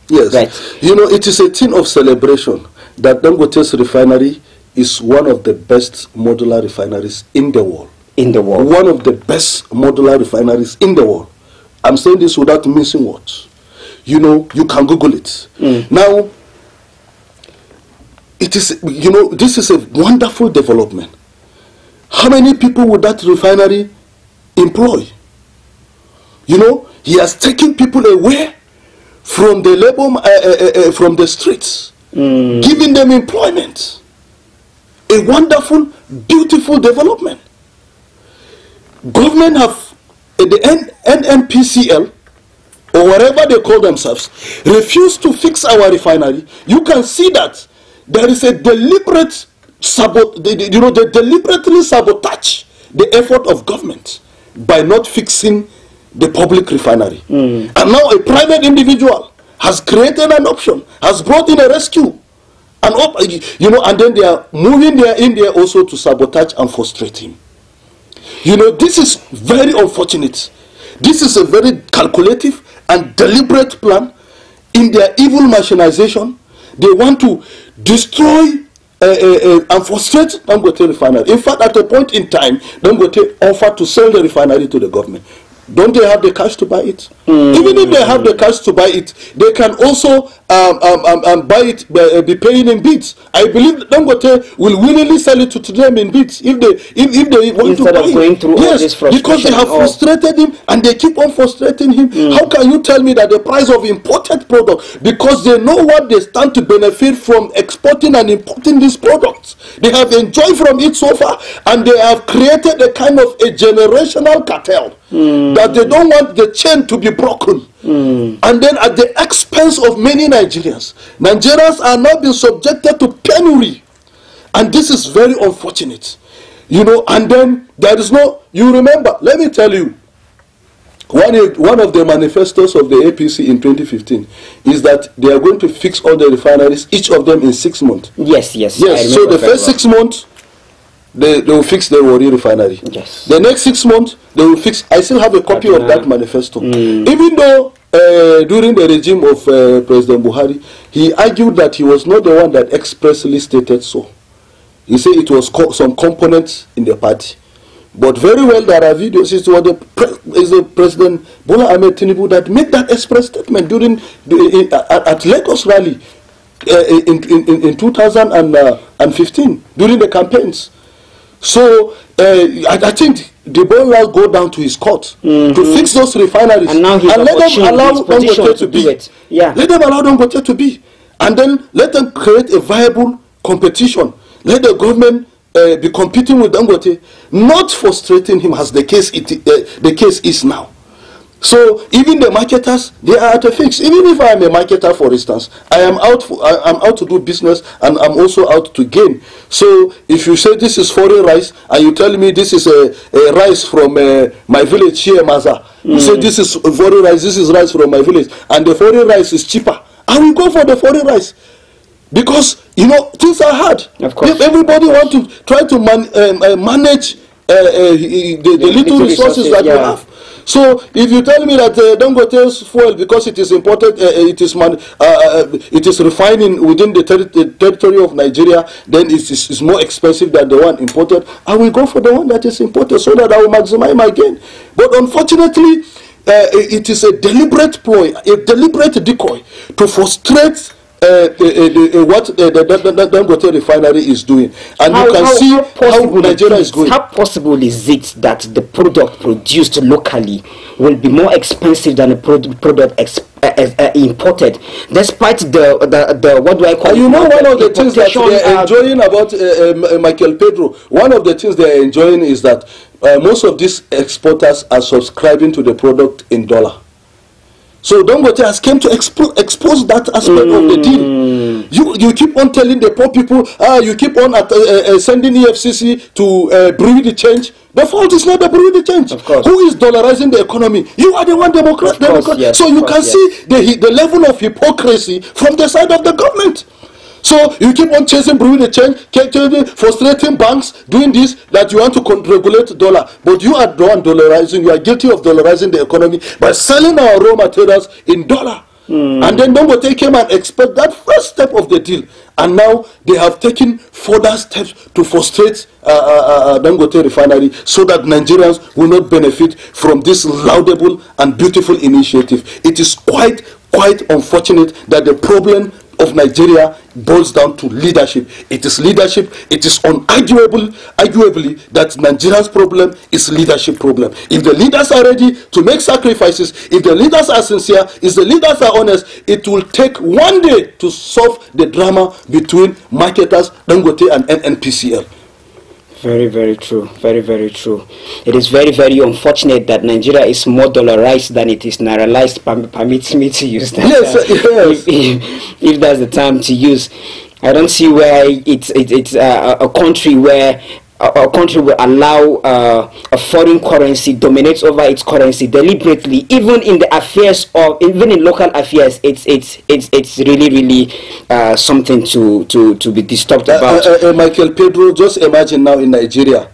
Yes, right. It is a thing of celebration that Dangote's refinery is one of the best modular refineries in the world. One of the best modular refineries in the world. I'm saying this without missing words. You can Google it. Now, it is, this is a wonderful development. How many people would that refinery employ? He has taken people away from the labor, from the streets, giving them employment. A wonderful, beautiful development. Government have, the NNPCL, or whatever they call themselves, refused to fix our refinery. You can see that there is a deliberate they deliberately sabotage the effort of government by not fixing the public refinery. And now a private individual has created an option, has brought in a rescue, and then they are moving in there also to sabotage and frustrate him. This is very unfortunate. This is a very calculative and deliberate plan. In their evil machinization, they want to destroy and frustrate Dangote refinery. In fact, at a point in time, Dangote offered to sell the refinery to the government. Don't they have the cash to buy it? Even if they have the cash to buy it, they can also buy it, be paying in bits. I believe Dangote will willingly sell it to them in bits if they want to buy it. Yes, because they have frustrated him and they keep on frustrating him. How can you tell me that the price of imported product, because they know what they stand to benefit from exporting and importing these products, they have enjoyed from it so far, and they have created a kind of a generational cartel that they don't want the chain to be broken. And then at the expense of many Nigerians are now being subjected to penury, and this is very unfortunate. And then there is no, you remember, let me tell you, One of the manifestos of the APC in 2015 is that they are going to fix all the refineries, each of them in 6 months. Yes. So the first 6 months, they will fix the Warri refinery. Yes. The next 6 months, they will fix. I still have a copy of that manifesto. Even though during the regime of President Buhari, he argued that he was not the one that expressly stated so. He said it was some components in the party. But very well, there are videos. It was the President Bola Ahmed Tinubu that made that express statement during at Lagos rally in 2015 during the campaigns. So I think the ball will go down to his court to fix those refineries and let them allow Dangote to be. Let them allow Dangote to be, and then let them create a viable competition. Let the government be competing with Dangote, not frustrating him as the case is now. So even the marketers, they are at a fix. Even if I am a marketer, for instance, I'm out to do business, and I'm also out to gain. So if you say this is foreign rice, and you tell me this is a rice from my village here, Maza, you say this is foreign rice, this is rice from my village, and the foreign rice is cheaper, I will go for the foreign rice. Because, you know, things are hard. Of course. Everybody wants to try to manage the little resources that you have. So if you tell me that Dangote's fuel, because it is imported, it is refining within the territory of Nigeria, then it's more expensive than the one imported, I will go for the one that is imported so that I will maximize my gain. But unfortunately, it is a deliberate ploy, a deliberate decoy to frustrate what the Dangote refinery is doing, and you can see how Nigeria is going. How possible is it that the product produced locally will be more expensive than the product imported, despite the what do I call it? You know, one of the things that they are enjoying about Michael Pedro, one of the things they are enjoying is that most of these exporters are subscribing to the product in dollar. So Dangote has came to expose that aspect of the deal. You keep on telling the poor people, you keep on sending EFCC to brew the change. The fault is not the brew the change. Of course. Who is dollarizing the economy? You are the one Democrat. Yes, so you can see the level of hypocrisy from the side of the government. So you keep on chasing, brewing the change, frustrating banks, doing this, that you want to regulate dollar. But you are the one dollarizing, you are guilty of dollarizing the economy by selling our raw materials in dollar. And then Dangote came and expect that first step of the deal. And now they have taken further steps to frustrate Dangote refinery so that Nigerians will not benefit from this laudable and beautiful initiative. It is quite unfortunate that the problem of Nigeria boils down to leadership. It is leadership. It is arguably that Nigeria's problem is leadership problem. If the leaders are ready to make sacrifices, if the leaders are sincere, if the leaders are honest, it will take one day to solve the drama between marketers, Dangote and NNPCL. Very, very true. Very, very true. It is very, very unfortunate that Nigeria is more dollarized than it is nairalized. Permit me to use that. Yes. If that's the term to use. I don't see where it's a country where a country will allow a foreign currency dominates over its currency deliberately, even in the affairs of, even in local affairs. It's really something to be disturbed about. Michael Pedro, just imagine now in Nigeria,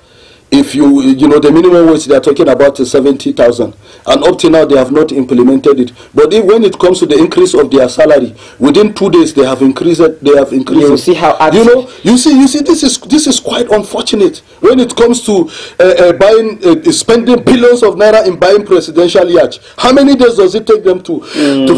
if you know the minimum wage they are talking about is 70,000, and up to now they have not implemented it. But when it comes to the increase of their salary, within 2 days they have increased it. You see how you see this is quite unfortunate when it comes to spending billions of naira in buying presidential yacht. How many days does it take them to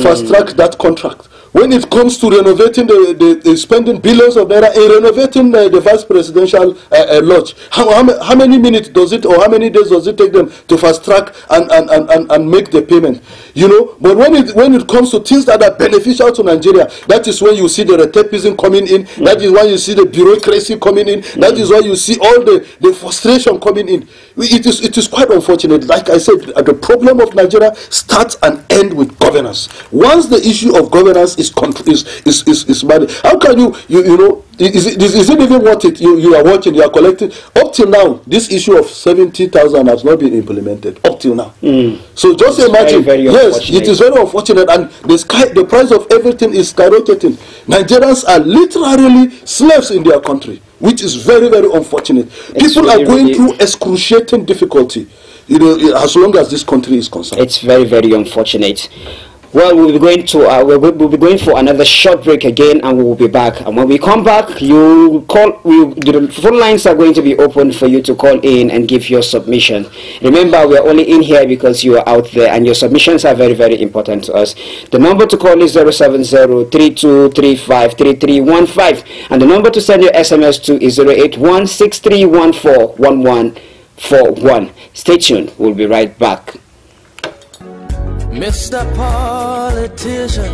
fast track that contract? When it comes to renovating the spending billions of naira in renovating the vice presidential lodge, how many minutes does it, or how many days does it take them to fast track and make the payment? You know, but when it comes to things that are beneficial to Nigeria, that is when you see the retapism coming in. That is when you see the bureaucracy coming in. That is why you see all the frustration coming in. It is quite unfortunate. Like I said, the problem of Nigeria starts and ends with governance. Once the issue of governance is money. How can you know? Is it even worth it? You are watching, you are collecting. Up till now, this issue of 70,000 has not been implemented. Up till now. So just imagine. Very yes, it is very unfortunate, and the price of everything is skyrocketing. Nigerians are literally slaves in their country, which is very, very unfortunate. People are going through excruciating difficulty, as long as this country is concerned. It's very, very unfortunate. Well, we'll be going to we'll be going for another short break again, and we will be back. And when we come back, you call. The phone lines are going to be open for you to call in and give your submission. Remember, we are only in here because you are out there, and your submissions are very, very important to us. The number to call is 070-3235-3315, and the number to send your SMS to is 081-6314-1141. Stay tuned. We'll be right back. Mr. Politician,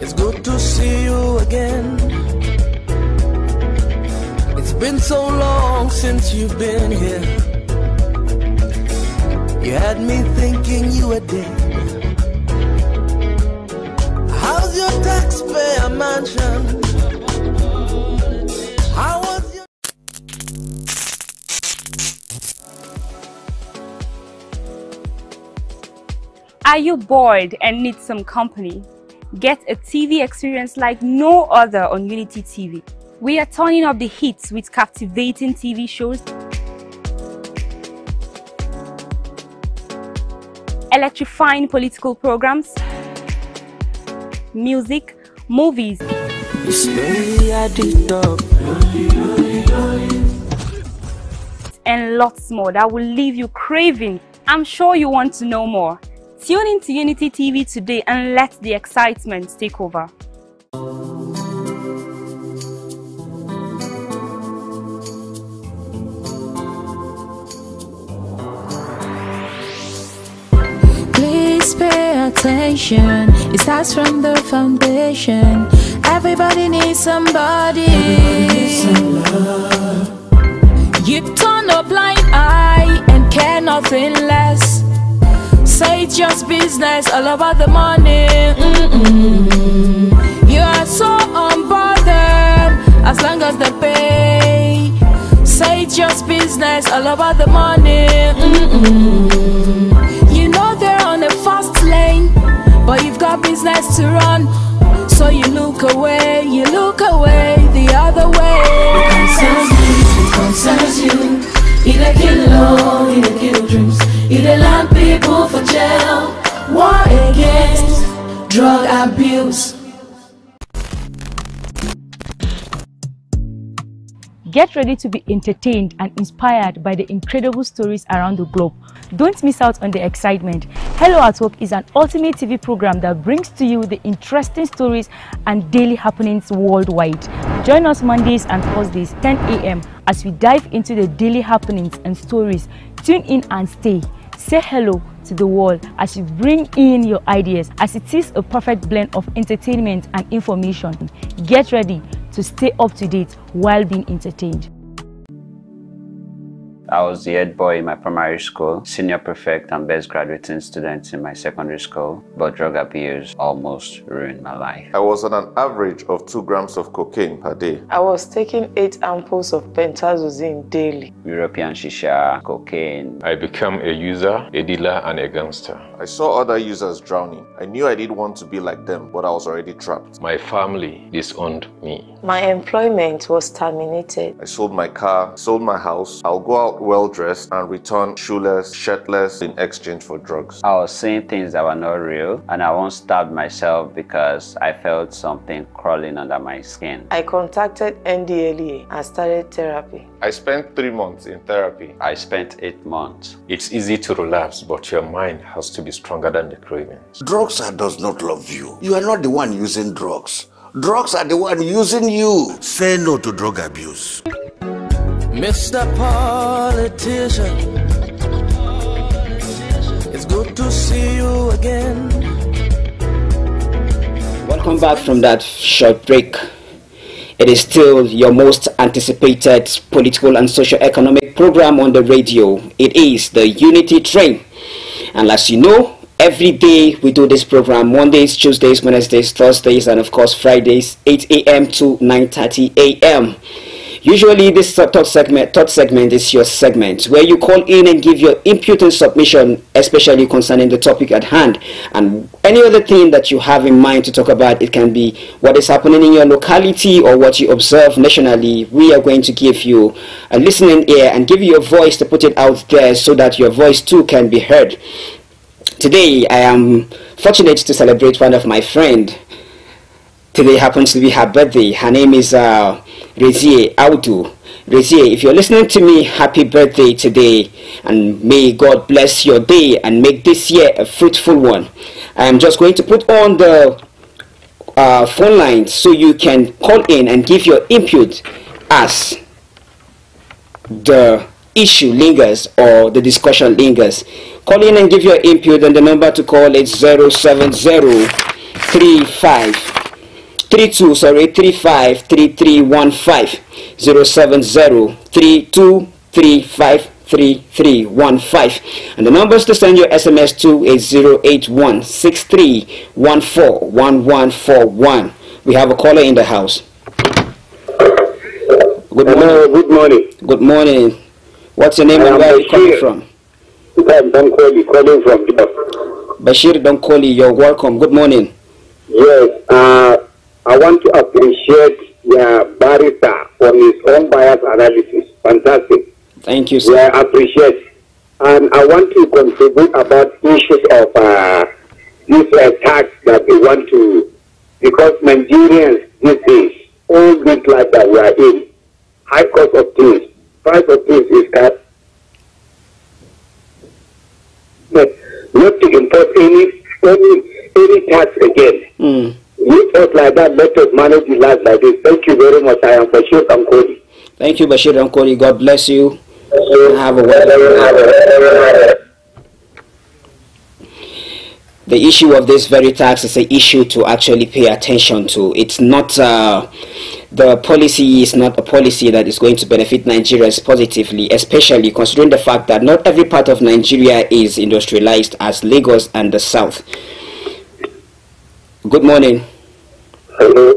it's good to see you again. It's been so long since you've been here. You had me thinking you were dead. How's your taxpayer mansion? How was your... Are you bored and need some company? Get a TV experience like no other on Unity TV. We are turning up the hits with captivating TV shows, electrifying political programs, music, movies, and lots more that will leave you craving. I'm sure you want to know more. Tune into Unity TV today and let the excitement take over. Please pay attention. It starts from the foundation. Everybody needs somebody. You turn a blind eye and care nothing less. Say it's just business, all about the money. You are so unbothered as long as they pay. Say it's just business, all about the money. You know they're on a fast lane, but you've got business to run. So you look away the other way. It concerns you. Either kill low, either kill dreams. Either land people for jail. War against drug abuse. Get ready to be entertained and inspired by the incredible stories around the globe. Don't miss out on the excitement. Hello at Work is an ultimate TV program that brings to you the interesting stories and daily happenings worldwide. Join us Mondays and Thursdays 10 a.m. as we dive into the daily happenings and stories. Tune in and stay. Say hello to the world as you bring in your ideas, as it is a perfect blend of entertainment and information. Get ready to stay up to date while being entertained. I was the head boy in my primary school, senior prefect and best graduating student in my secondary school, but drug abuse almost ruined my life. I was on an average of 2 grams of cocaine per day. I was taking 8 ampoules of pentazosine daily. European shisha, cocaine. I became a user, a dealer, and a gangster. I saw other users drowning. I knew I didn't want to be like them, but I was already trapped. My family disowned me. My employment was terminated. I sold my car, sold my house. I'll go out well-dressed and return shoeless, shirtless in exchange for drugs. I was saying things that were not real, and I once stabbed myself because I felt something crawling under my skin. I contacted NDLEA and started therapy. I spent 3 months in therapy. I spent 8 months. It's easy to relapse, but your mind has to be stronger than the cravings. Drugs does not love you. You are not the one using drugs. Drugs are the one using you. Say no to drug abuse. Mr. Politician, it's good to see you again. Welcome back from that short break. It is still your most anticipated political and socio-economic program on the radio. It is the Unity Train. And as you know, Every day we do this program, Mondays, Tuesdays, Wednesdays, Thursdays, and of course Fridays, 8 a.m. to 9:30 a.m. Usually this third segment is your segment where you call in and give your input and submission, especially concerning the topic at hand and any other thing that you have in mind to talk about. It can be what is happening in your locality or what you observe nationally. We are going to give you a listening ear and give you a voice to put it out there so that your voice too can be heard. Today I am fortunate to celebrate one of my friends. Today happens to be her birthday. Her name is Rezie Audu. Rezie, if you're listening to me, happy birthday today, and may God bless your day and make this year a fruitful one. I am just going to put on the phone line so you can call in and give your input as the issue lingers or the discussion lingers. Call in and give your input, and the number to call is 070353315 07032353315, and the numbers to send your SMS to is 08163141141. We have a caller in the house. Good morning. Good morning. Good morning. What's your name and where are you coming from? I'm calling from Bashir Donkoli, you're welcome. Good morning. Yes, I want to appreciate Barrister for his own bias analysis. Fantastic. Thank you, sir. Yeah, I appreciate. And I want to contribute about issues of this tax that we want to, because Nigerians these days, all this life that we are in, high cost of things, price of things is that not to impose any tax again. With us like that, let us manage the life like this. Thank you very much. I am Bashir Ankoli. Thank you, Bashir Ankoli. God bless you. Have a wonderful day. The issue of this very tax is an issue to actually pay attention to. It's not the policy is not a policy that is going to benefit Nigerians positively, especially considering the fact that not every part of Nigeria is industrialized as Lagos and the South. Good morning. Hello.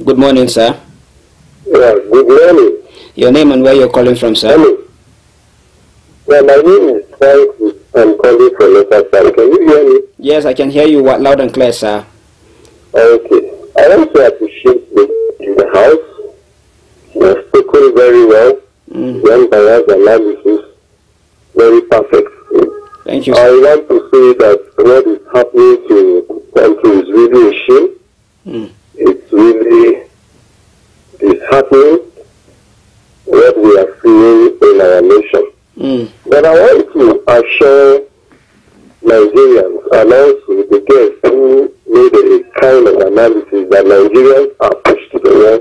Good morning, sir. Yeah, good morning. Your name and where you're calling from, sir? Hello. Yeah, my name is Frank. I'm calling from Matasa. Can you hear me? Yes, I can hear you loud and clear, sir. Okay. I want to appreciate in the house. You have spoken very well. Young bias analysis. Very perfect. Thank you, sir. I want to say that what is happening to the country is really a shame. It's really disheartening what we are seeing in our nation. But I want to assure Nigerians and also the guests who made a kind of analysis that Nigerians are pushed to the wall.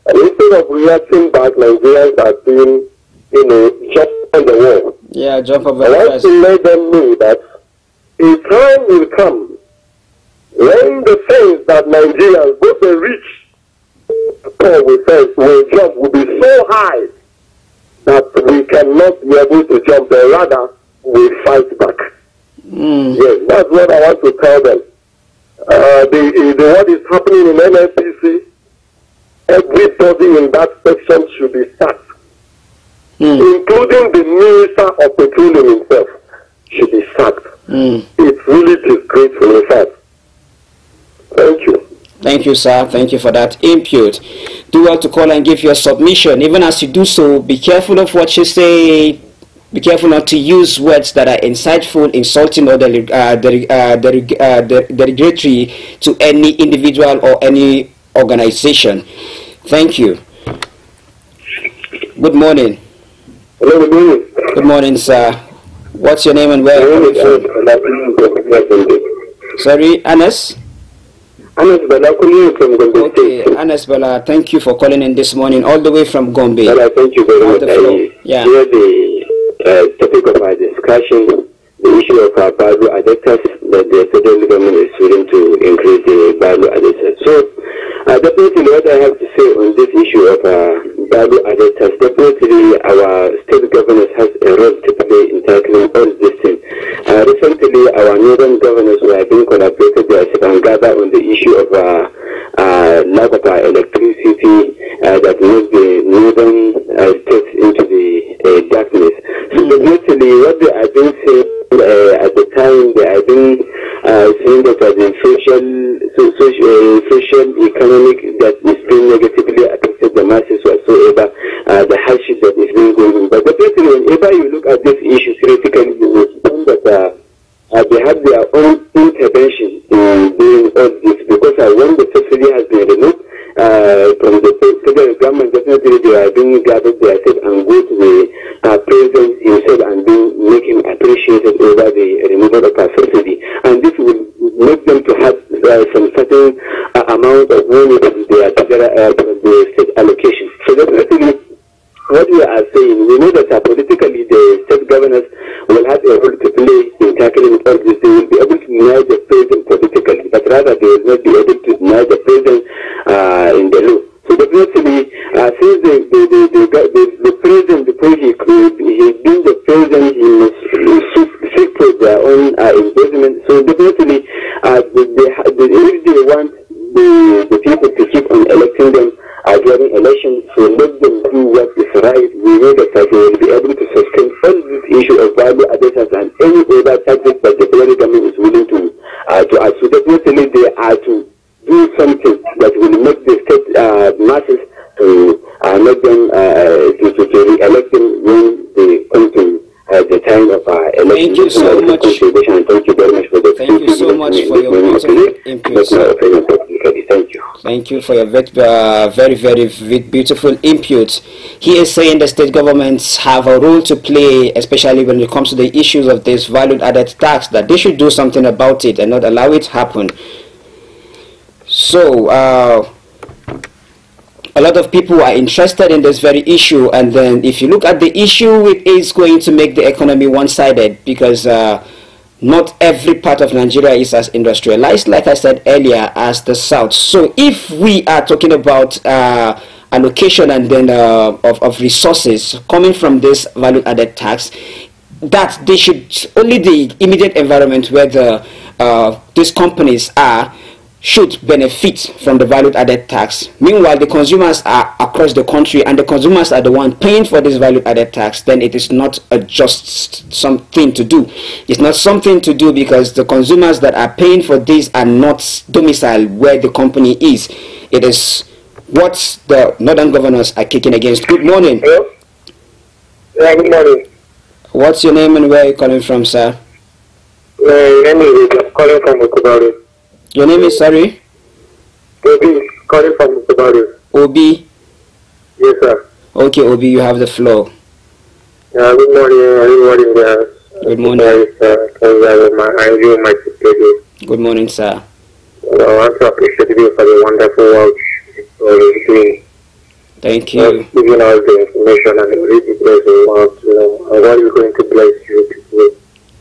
And instead of reacting back, Nigerians are saying, jump on the wall. Yeah, jump over the wall. I want to let them know that a time will come when the things that Nigerians, both the rich, will jump, will be so high that we cannot be able to jump, but rather we fight back. Yes, that's what I want to tell them. What is happening in NNPC, everybody in that section should be sacked, including the Minister of Petroleum himself should be sacked. It's really disgraceful, in fact. Thank you. Thank you, sir. Thank you for that input. Do well to call and give your submission. Even as you do so, be careful of what you say. Be careful not to use words that are insightful, insulting, or derogatory to any individual or any organization. Thank you. Good morning. Hello, good morning. Good morning, sir. What's your name and where are you from? Sorry, Anas? Anas Bala, from Gombe. Okay, Anas Bala, thank you for calling in this morning, all the way from Gombe. Bala, thank you very much. Yeah. Here the topic of our discussion, the issue of our value addictors, that the federal government is willing to increase the value addictors. So, definitely what I have to say on this issue of value addictors, definitely our state government has a role to play in tackling all these things. Recently, our northern governors on the issue of lack of electricity that moves the northern states into the darkness. So basically, what they are doing at the time, they are doing saying that the social, economic that is being negatively affected the masses whatsoever, the hardship that is being going on. But definitely, whenever you look at this issue critically, you will find that they have their own intervention in doing all this, because when the subsidy has been removed from the federal government, definitely they are being gathered themselves and go to the president himself and make him appreciated over the removal of a subsidy. And this will make them to have some certain amount of money that they are from the state allocation. So definitely, what we are saying, we know that politically the state governors will have a role to play in tackling all this. They will be able to deny the president politically, but rather they will not be able to deny the president in the law. So definitely, since the president, before he being the president, he must seek for their own engagement. So definitely, if they want the people to keep on electing them during elections, so let them do what is right. We know that they will be able to sustain all this issue of value additions and any other tactics that the federal government is willing to add. So definitely they are to do something that will make the state masses to make them to re-elect them when they come to the time of election. Thank you so much. Thank you very much for the Thank you so much for your input. Thank you. Thank you for your very, very beautiful input. He is saying the state governments have a role to play, especially when it comes to the issues of this value-added tax, that they should do something about it and not allow it to happen. So, a lot of people are interested in this very issue, and then if you look at the issue, it is going to make the economy one-sided, because not every part of Nigeria is as industrialized, like I said earlier, as the South. So if we are talking about allocation and then of resources coming from this value-added tax, that they should only the immediate environment where these companies are should benefit from the value-added tax. Meanwhile, the consumers are across the country, and the consumers are the one paying for this value-added tax. Then it is not a just something to do. It's not something to do, because the consumers that are paying for this are not domiciled where the company is. It is what the northern governors are kicking against. Good morning. Hello? Yeah, good morning. What's your name and where are you calling from, sir? I'm calling from Okubari. Your name is, sorry? Obi, calling from Okubari. Obi? Yes, sir. Okay, Obi, you have the floor. Good morning, Good morning. I enjoy my study. Good morning, sir. I want to appreciate you for the wonderful work you're doing. Thank you. Giving us the information and the really blessing about, and what you're going to bless you today.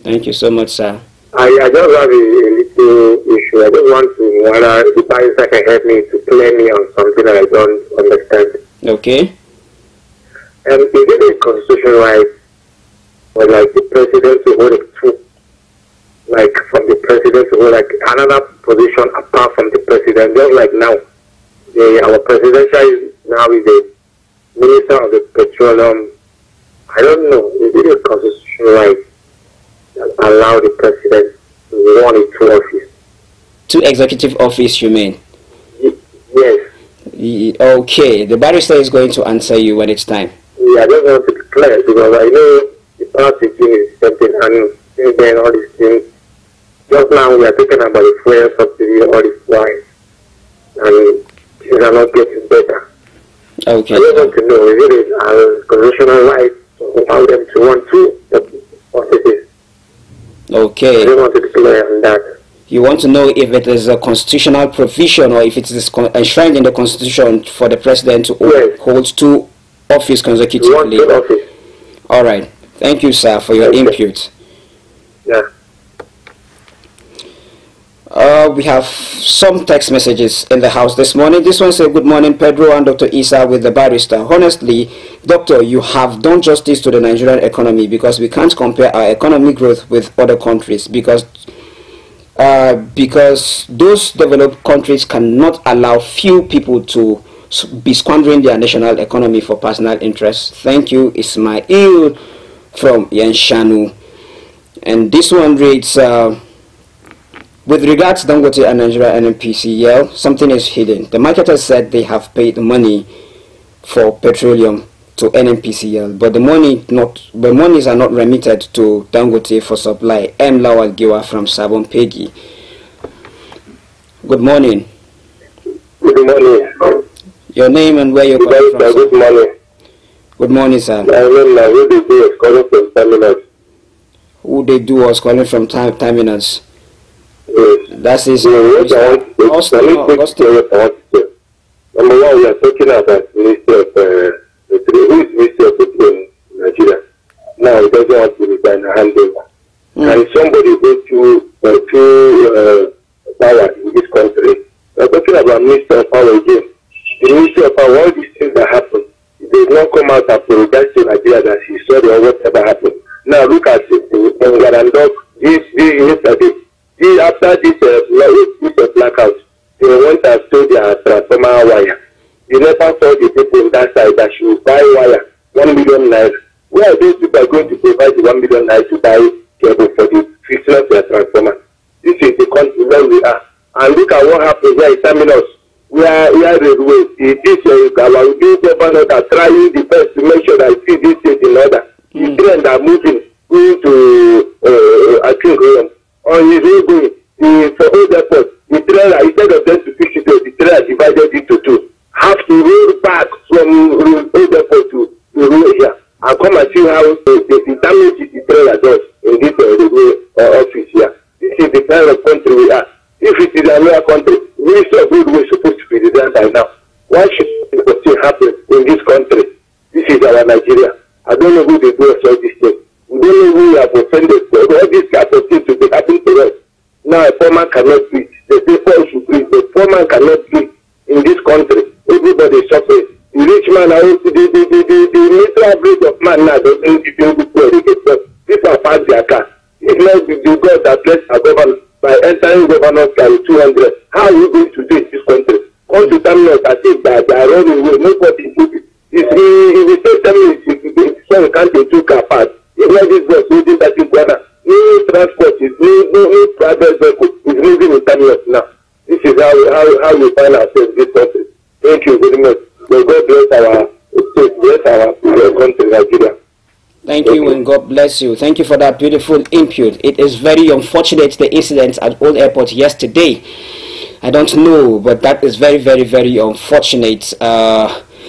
Thank you so much, sir. I just have a little issue. I just want to whether the parents can help me to play me on something that I don't understand. Okay. Is it a constitutional right for like the president to hold a true, like from the president to hold like another position apart from the president? Just like now, our presidential now is the minister of the petroleum. I don't know. Is it a constitutional right that allow the president to run into office? To executive office, you mean? Yes. Okay, the barrister is going to answer you when it's time. Yeah, I just want to be clear, because I know the past thing is something, and since then all these things. Just now we are talking about the fuel subsidy, all this wine, and things are not getting better. Okay. I just want to know, is it a constitutional right to allow them to run two offices? Okay. I just want to be clear on that. You want to know if it is a constitutional provision or if it is enshrined in the constitution for the president to hold two offices consecutively. All right. Thank you, sir, for your input. Yeah. We have some text messages in the house this morning. This one says, good morning, Pedro and Dr. Isa with the barrister. Honestly, doctor, you have done justice to the Nigerian economy, because we can't compare our economic growth with other countries, because because those developed countries cannot allow few people to be squandering their national economy for personal interests. Thank you, Ismail from Yanshanu. And this one reads, with regards to Dangote and Nigeria NNPCL, something is hidden. The marketers said they have paid money for petroleum to NNPCL, but the monies are not remitted to Dangote for supply. M. Lawal Giwa from Sabon Pegi. Good morning. Good morning. Your name and where you're calling from? Good morning. Good morning, sir. My name is calling from Terminus. Who they do was calling from Terminus? Yes. That is Number one, we are talking about Minister of Nigeria. Now it doesn't want to resign a handover. And somebody go to power in this country. We are talking about Minister of Power again. The Minister of Power, all these things that happen, they did not come out and apologize to Nigeria that he saw or whatever happened. Now look at it. After this blackout, they went and stole their transformer wire. They never told the people on that side that she would buy wire, 1 million naira. Where are those people going to provide the 1 million naira to buy cable for the fixing of their transformer? This is the country where we are. And look at what happened here in Terminus. We are railway. This our governor that trying the best to make sure that see this state in order. The train are moving into I think on his way going for Old Airport. The train, instead of them to fix it, the train are divided into two. Have to roll back from Old Airport to the road here and come and see how the damage the train does in this office here. This is the kind of country we are. If it is another country, Minister of Roadway is supposed to be there by now. Why should it still happen in this country? This is our Nigeria. I don't know who they do us all these things. We don't know who we have offended. All these type of things will be happening to us. Now a poor man cannot breathe. The people should breathe. The poor man cannot breathe in this country. Everybody is suffering. The rich man, the little average of man now doesn't even go where they get stuff. People pass their car. If not the God that bless our government by entering governor's car with 200, how are you going to do in this country? Come to Terminus as if they are running away. Nobody is doing it. If we say Terminus, so we can't take 2 car parts. If not this bus moving that in Ghana, no transport is no private vehicle is moving in Terminus now. This is how we find ourselves in this country. Thank you very much. May God bless our state, bless our country, Nigeria. Thank you and God bless you. Thank you for that beautiful input. It is very unfortunate, the incident at Old Airport yesterday. I don't know, but that is very, very, very unfortunate.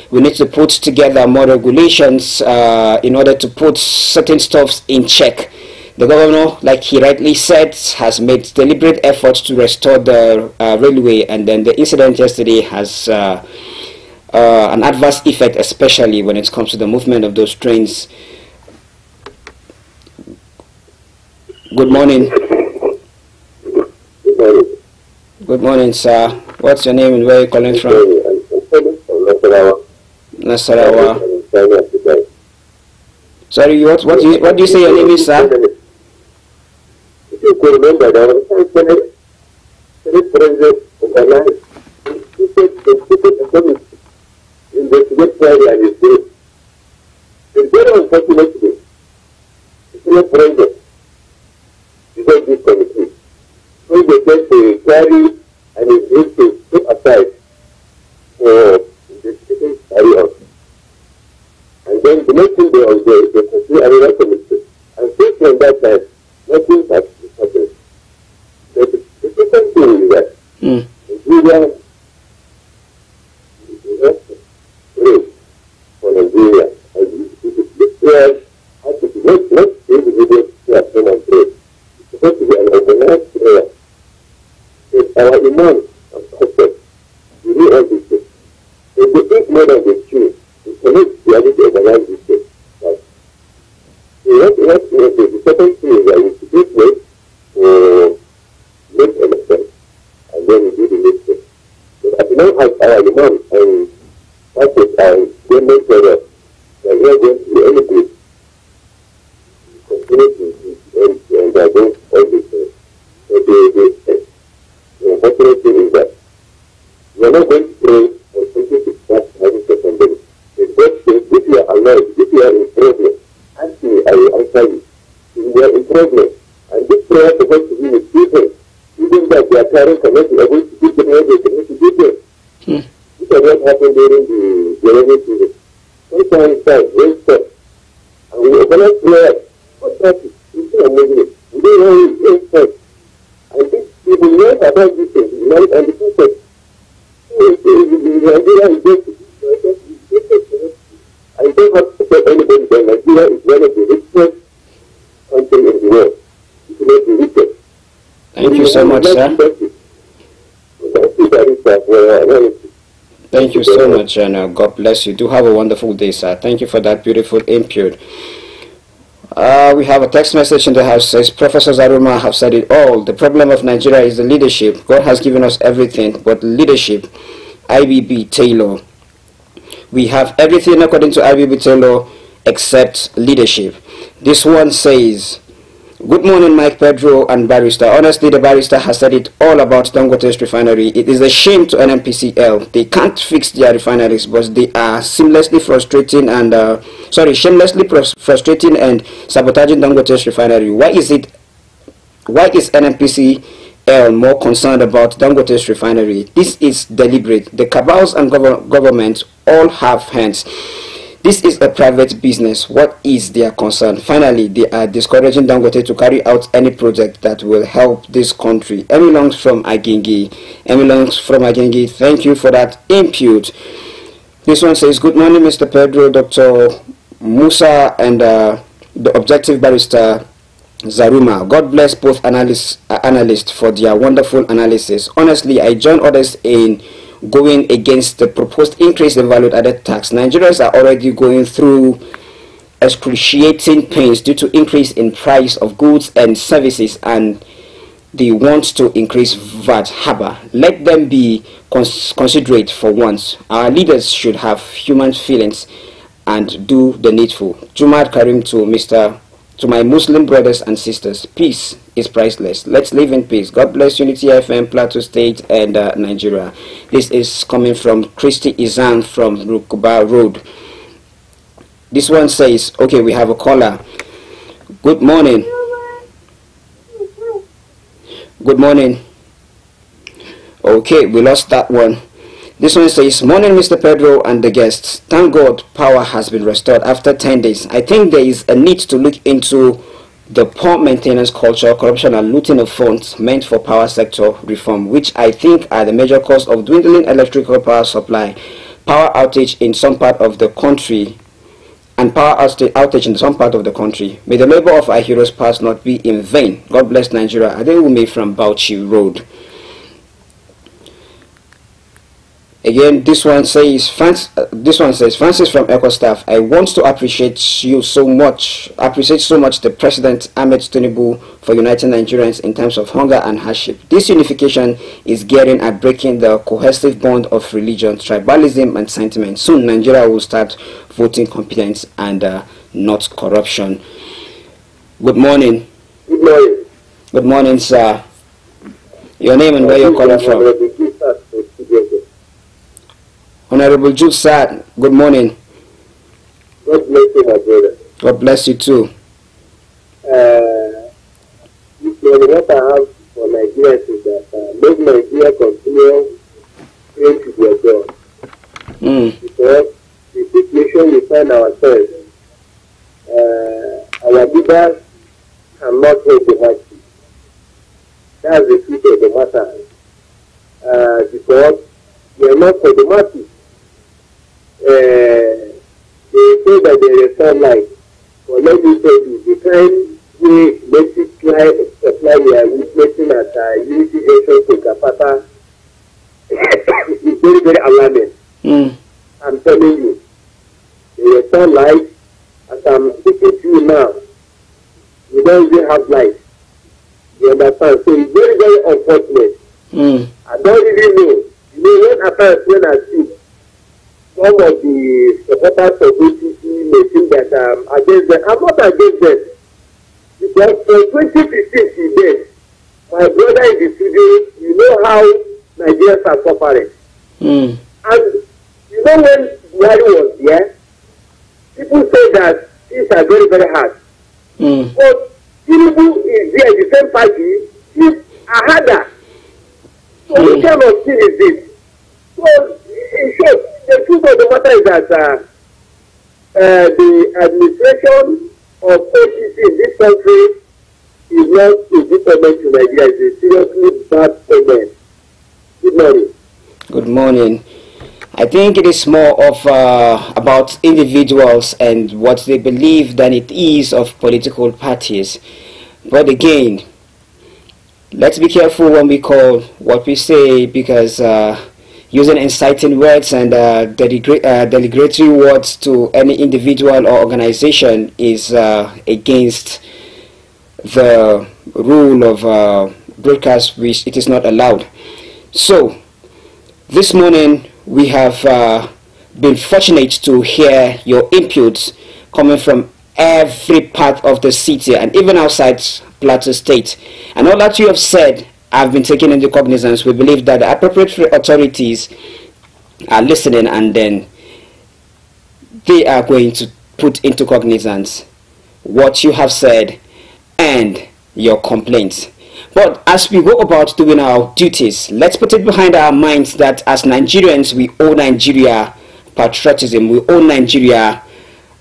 We need to put together more regulations in order to put certain stuffs in check. The governor, like he rightly said, has made deliberate efforts to restore the railway, and then the incident yesterday has an adverse effect, especially when it comes to the movement of those trains. Good morning. Good morning, sir. What's your name and where are you calling from? Nasarawa. Sorry, what do you say your name is, sir? You could remember that the president organized investigate Friday and his group. It's very unfortunate today. It's not president. Because this committee. So they tend to carry and his group to put aside for investigating carry out. And then the next thing they will do is they pursue another committee. And since from that time, nothing has happened. The second thing is that Nigeria is for Nigeria. And it is declared as it is not individual to have been on trade. It's supposed to be an organized prayer. It's our imam and prophet. We do all these things. If we think more than the truth, we cannot be able to organize this thing. The second thing is that we should just wait for next election and then we do the next thing. But as long as our imam and pastors are going further, they are not going to do anything. We continue to and they are doing all these things. So the We are not going to pray for something to start having secondary. If you are alive, if you are in problem, ask me, I will answer you. If you are in problem, and this prayer is supposed to be with children, even that their parents are not able to give them what they are supposed to give them. This is what happened during the rainy season. Sometimes it's very tough. And we organize prayer. What that is? It's not moving. We don't know it's very tough. And this people learn about this thing, learn on the people. Nigeria is just I don't have to tell anybody that Nigeria is one of the richest countries in the world. It's not the richest. Thank you so much, sir. Thank you so much, and God bless you. Do have a wonderful day, sir. Thank you for that beautiful input. We have a text message in the house says, Professor Zaruma have said it all. The problem of Nigeria is the leadership. God has given us everything, but leadership. IBB Taylor. We have everything according to IBB Taylor except leadership. This one says, good morning, Mike Pedro and Barrister. Honestly, the Barrister has said it all about Dangote's refinery. It is a shame to NNPCL. They can't fix their refineries, but they are shamelessly frustrating and sabotaging Dangote's refinery. Why is NNPCL more concerned about Dangote's refinery? This is deliberate. The cabals and government all have hands. This is a private business. What is their concern? Finally, they are discouraging Dangote to carry out any project that will help this country. Emilongs from Agingi. Thank you for that input. This one says, good morning, Mr. Pedro, Dr. Musa, and the objective Barrister Zaruma. God bless both analysts for their wonderful analysis. Honestly, I join others in going against the proposed increase in value-added tax. Nigerians are already going through excruciating pains due to increase in price of goods and services, and they want to increase VAT. Haba, let them be considerate for once. Our leaders should have human feelings and do the needful. Jumad Karim to my Muslim brothers and sisters, peace is priceless. Let's live in peace. God bless Unity FM, Plateau State, and Nigeria. This is coming from Christy Izan from Rukuba Road. This one says, okay, we have a caller. Good morning. Good morning. Okay, we lost that one. This one says, morning, Mr. Pedro and the guests. Thank God power has been restored after 10 days. I think there is a need to look into the poor maintenance culture, corruption, and looting of funds meant for power sector reform, which I think are the major cause of dwindling electrical power supply, power outage in some part of the country, and power outage in some part of the country. May the labor of our heroes past not be in vain. God bless Nigeria. Adewumi from Bauchi Road. Again, this one says, Francis from Echo Staff, I want to appreciate so much the President Ahmed Tinubu for uniting Nigerians in times of hunger and hardship. This unification is gearing at breaking the cohesive bond of religion, tribalism, and sentiment. Soon, Nigeria will start voting competence and not corruption. Good morning. Good morning. Good morning, sir. Your name and where you're calling from? Honorable Jude Sad, good morning. God bless you, my brother. God bless you too. What I have for Nigeria is that make Nigeria continue praying to their God. Because the situation we find ourselves, our leaders cannot hold the mighty. That's the truth of the matter. Because they are not for the mighty. They say that they restore life. But let me tell you, the kind we supply we are witnessing at Unity Nation to Kapata is very, very alarming. I'm telling you, they restore life. As I'm speaking to you now, we don't even have life. You understand? So it's very, very unfortunate. I don't even know. You know, when I see some of the supporters of APC may think that against them. I'm not against them. Because from 2015 to then, my brother in the studio, you know how Nigerians are suffering. And you know when Buhari was there, people say that things are very, very hard. But Tinubu is there, the same party, is harder. So which kind of thing is this? So in short, the truth of the matter is that the administration of OTC in this country is not a good comment to Nigeria. It's a seriously bad comment. Good morning. Good morning. I think it is more of about individuals and what they believe than it is of political parties. But again, let's be careful when we call what we say, because using inciting words and derogatory words to any individual or organization is against the rule of broadcast, which it is not allowed. So this morning we have been fortunate to hear your inputs coming from every part of the city and even outside Plateau State. And all that you have said have been taken into cognizance. We believe that the appropriate authorities are listening, and then they are going to put into cognizance what you have said and your complaints. But as we go about doing our duties, let's put it behind our minds that as Nigerians, we owe Nigeria patriotism, we owe Nigeria.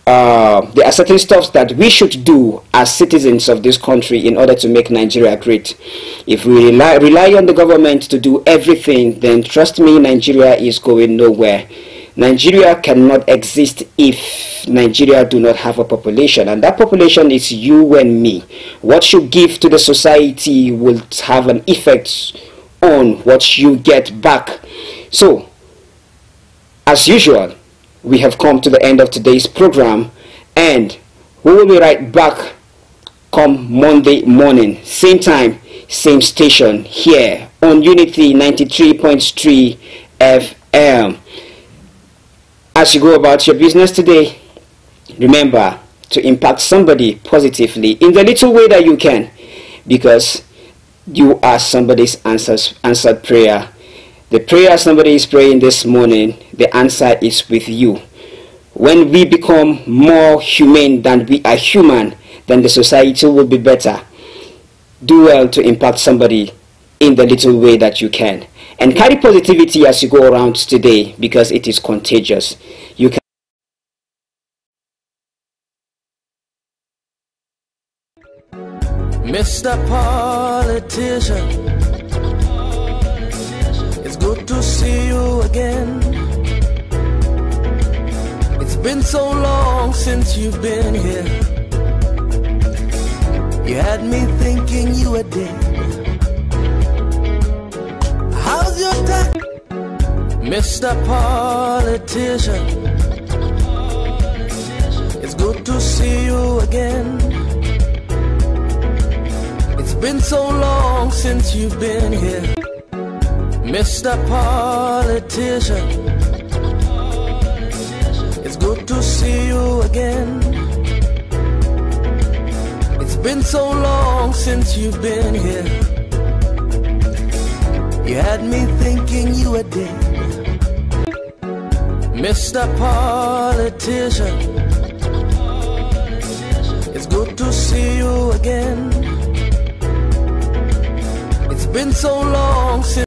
There are certain stuff that we should do as citizens of this country in order to make Nigeria great. If we rely on the government to do everything, then trust me, Nigeria is going nowhere. Nigeria cannot exist if Nigeria do not have a population, and that population is you and me. What you give to the society will have an effect on what you get back. So, as usual, we have come to the end of today's program, and we will be right back come Monday morning, same time, same station, here on Unity 93.3 FM. As you go about your business today, remember to impact somebody positively in the little way that you can, because you are somebody's answered prayer. The prayer somebody is praying this morning, the answer is with you. When we become more humane than we are human, then the society will be better. Do well to impact somebody in the little way that you can. And carry positivity as you go around today, because it is contagious. You can Mr. Politician, it's good to see you again. It's been so long since you've been here. You had me thinking you were dead. How's your time, Mr. Politician? It's good to see you again. It's been so long since you've been here, Mr. Politician. It's good to see you again. It's been so long since you've been here. You had me thinking you were dead, Mr. Politician. It's good to see you again. It's been so long since